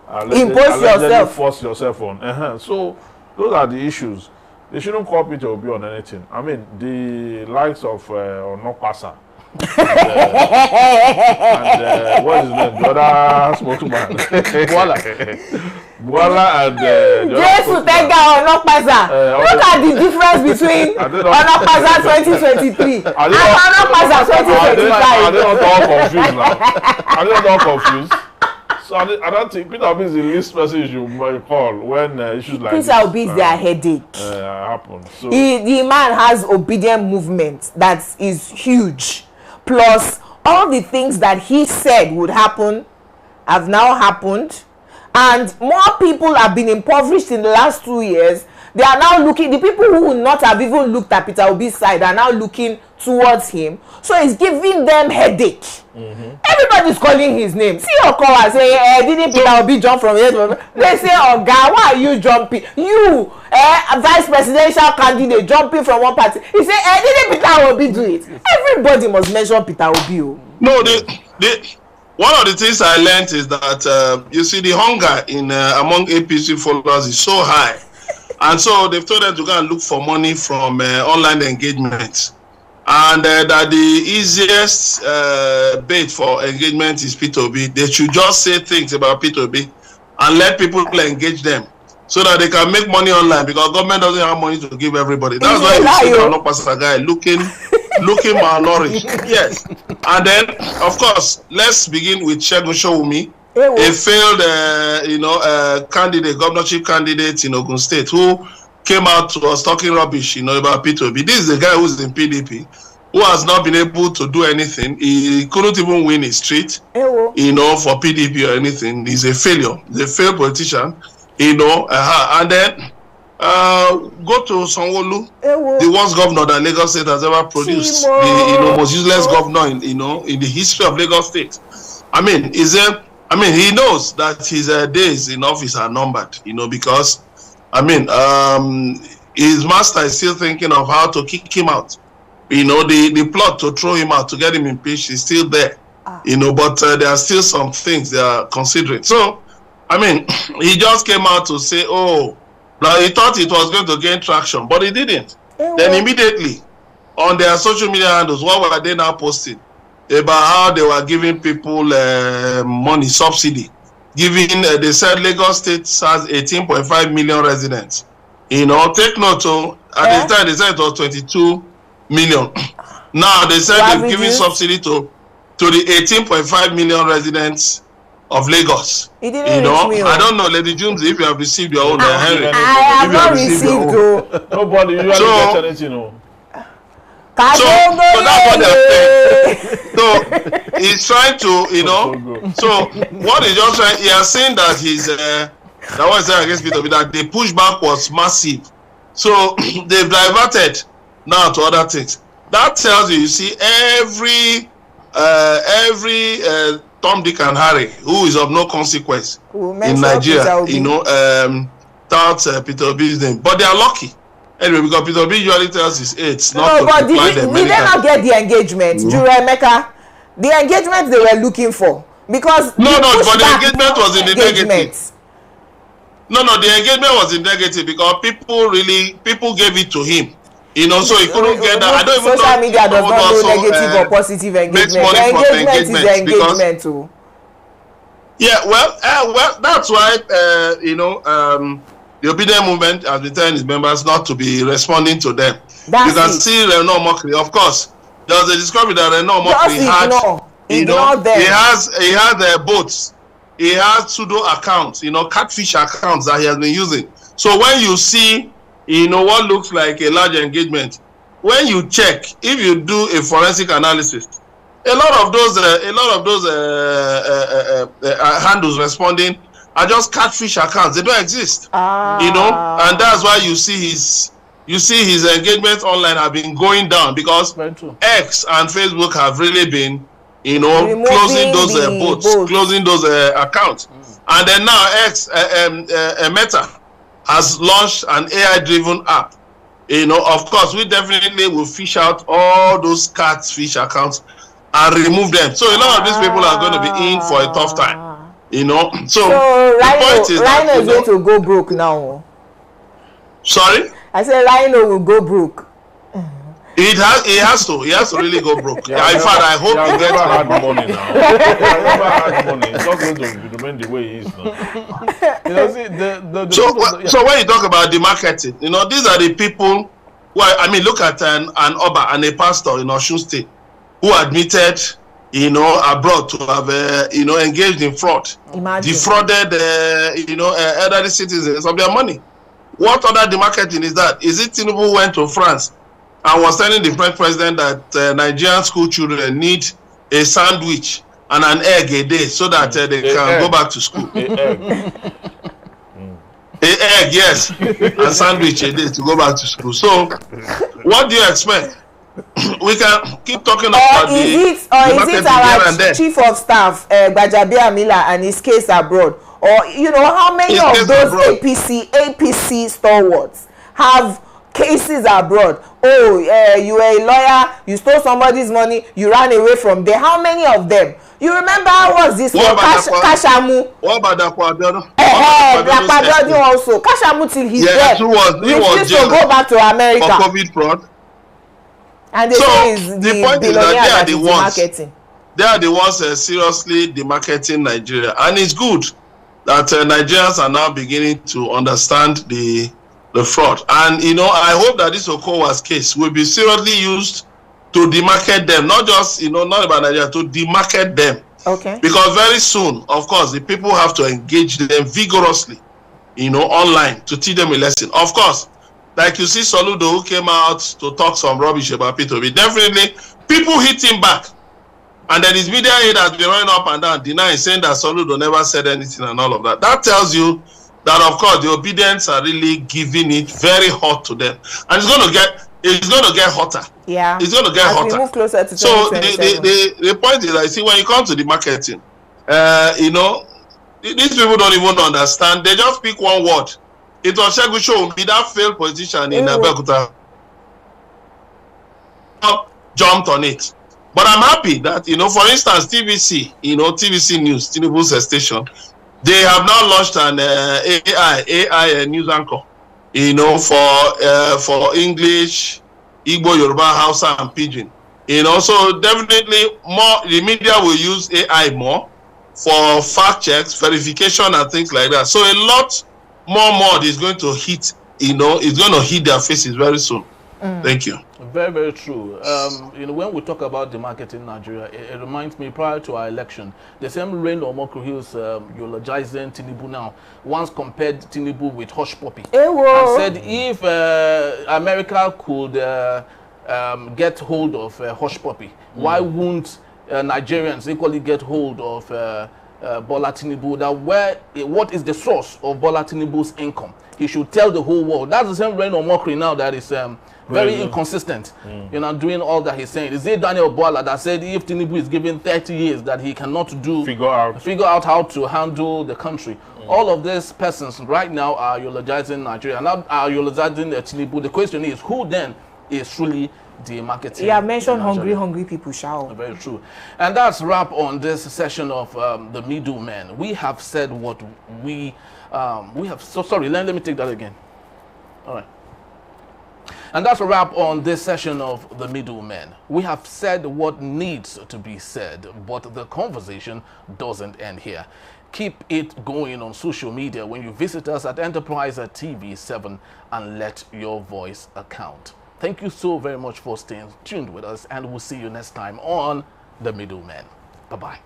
allegedly forced yourself on. So, those are the issues. They shouldn't call Peter Obi on anything. The likes of Onokpasa and what is his name? The other spokesman. Buala and Jesus Tega Onokpasa. Look at the difference between Onokpasa 2023 and Onokpasa 2025. I don't all confused now. I don't all confused. So I don't think Peter Obi is the least person you should call when issues like Peter Obi is their headache. Happen. So the man has obedient movement that is huge. Plus, all the things that he said would happen have now happened. And more people have been impoverished in the last 2 years. They are now looking, the people who would not have even looked at Peter Obi's side are now looking towards him, so it's giving them headache. Everybody's calling his name. See your call and say, didn't Peter Obi jump from here? They say, oh God, why are you jumping? You, vice presidential candidate, jumping from one party. He say, didn't Peter Obi do it? Everybody must mention Peter Obi. No, one of the things I learned is that you see the hunger in among APC followers is so high, and so they've told them to go and look for money from online engagements, and that the easiest bait for engagement is P2B. They should just say things about P2B and let people engage them, so that they can make money online, because government doesn't have money to give everybody. That's why you see no pastor guy looking malnourished. Yes. And then, of course, let's begin with Segun Showumi, a failed candidate, governorship candidate in Ogun State, who came out to us talking rubbish, about P2B. This is the guy who's in PDP, who has not been able to do anything. He couldn't even win his street, for PDP or anything. He's a failure. He's a failed politician, and then go to Sanwo-Olu, the worst governor that Lagos State has ever produced, the most useless governor in the history of Lagos State. I mean, he knows that his days in office are numbered, because his master is still thinking of how to kick him out. The plot to throw him out, to get him impeached, is still there. But there are still some things they are considering. So, he just came out to say, now he thought it was going to gain traction, but it didn't. Then immediately, on their social media handles, what were they now posting? About how they were giving people money, subsidy. They said Lagos State has 18.5 million residents. Take note, at the time they said it was 22 million. Now they said they're giving subsidy to the 18.5 million residents of Lagos. It didn't reach me, I don't know, Lady Jones, if you have received your own. I have not received though. Nobody usually gets anything, So that's what they're saying. So he's trying to, so what he's just trying, he has seen that that was there against P2B, that the pushback was massive. So they've diverted now to other things. That tells you see, every Tom, Dick, and Harry, who is of no consequence in Nigeria, thought P2B's name. But they are lucky. Anyway, because P2B usually tells his aides not to reply them. Did they not get the engagement, Juremeka? The engagement they were looking for. Because but the engagement was in the negative. No, the engagement was in negative because people gave it to him. So he couldn't get that. I don't even know. Social media does not know negative or positive engagement. The engagement is the engagement too. Yeah, well, that's why the obedient movement has been telling his members not to be responding to them. You can see Renaud Mokri. Of course, there was a discovery that Renaud Mokri had. He has boats. He has pseudo accounts, catfish accounts that he has been using. So when you see, what looks like a large engagement, when you check, if you do a forensic analysis, a lot of those handles responding are just catfish accounts. They don't exist. And that's why you see his engagements online have been going down, because X and Facebook have really been closing those bots, closing those accounts. And then now Meta has launched an AI-driven app. Of course, we definitely will fish out all those catfish accounts and remove them. So a lot of these people are going to be in for a tough time. So the point is Rhino is going to go broke now. Sorry? I said Rhino will go broke. He has to really go broke. Yeah, in fact, I hope he gets hard money now. Never had money. It's not going to remain the way he is now. So when you talk about demarketing, these are the people who look at an Oba and a pastor in Osun State who admitted, abroad to have, engaged in fraud, defrauded, elderly citizens of their money. What other demarketing is that? Is it Tinubu went to France and was telling the French president that Nigerian school children need a sandwich and an egg a day so that they can go back to school? An egg, yes, and sandwich a day to go back to school. So, what do you expect? we can keep talking or about is it our chief of staff, Gbajabiamila, and his case abroad? Or, you know, how many of those APC stalwarts have cases abroad? Oh, you were a lawyer, you stole somebody's money, you ran away from there. How many of them? You remember how was this one? Kashamu. What about Dakwa? Dakwa also. Kashamu till he's dead. Refused to go back to America. For COVID fraud. And they say is the point is that they are the ones. They are the ones seriously demarketing Nigeria, and it's good that Nigerians are now beginning to understand the fraud. And you know, I hope that this Okowa's case will be seriously used to demarket them, not just, you know, not about Nigeria, to demarket them. Okay. Because very soon, of course, the people have to engage them vigorously, you know, online to teach them a lesson. Of course, like you see Soludo, who came out to talk some rubbish about P2B. Definitely, people hit him back. And then his media aid has been running up and down, denying, saying that Soludo never said anything and all of that. That tells you that, of course, the obedience are really giving it very hot to them. And it's going to get hotter. Yeah. It's going to get hotter. We move closer to so the point is, I see when you come to the marketing, you know, these people don't even understand. They just pick one word. It was Segun Show, that failed politician in Abeokuta jumped on it. But I'm happy that, you know, for instance, TVC, you know, TVC News, Tinubu's station, they have now launched an AI news anchor, you know, for English, Igbo, Yoruba, Hausa, and Pidgin. You know, so definitely more, the media will use AI more for fact checks, verification, and things like that. So a lot more is going to hit, you know, it's going to hit their faces very soon. Thank you. Very, very true. You know, when we talk about demarketing Nigeria, it reminds me, prior to our election, the same Rain Omokri who's eulogizing Tinubu now once compared Tinubu with Hush Puppy and said if America could get hold of Hush Puppy, why won't Nigerians equally get hold of Bola Tinubu? That what is the source of Bola Tinubu's income? He should tell the whole world. That's the same Rain Omokri now that is very inconsistent, you know, doing all that he's saying. Is it Daniel Bola that said if Tinubu is given 30 years that he cannot figure out how to handle the country? All of these persons right now are eulogizing Nigeria, now are eulogizing Tinubu. The question is, who then is truly demarketing? Yeah, mentioned hungry people, shall. Very true. And that's wrap on this session of the Middlemen. We have said what we have. So sorry, let me take that again. All right. And that's a wrap on this session of the Middlemen. We have said what needs to be said, but the conversation doesn't end here. Keep it going on social media when you visit us at Enterprise TV7 and let your voice account. Thank you so very much for staying tuned with us, and we'll see you next time on The Middlemen. Bye-bye.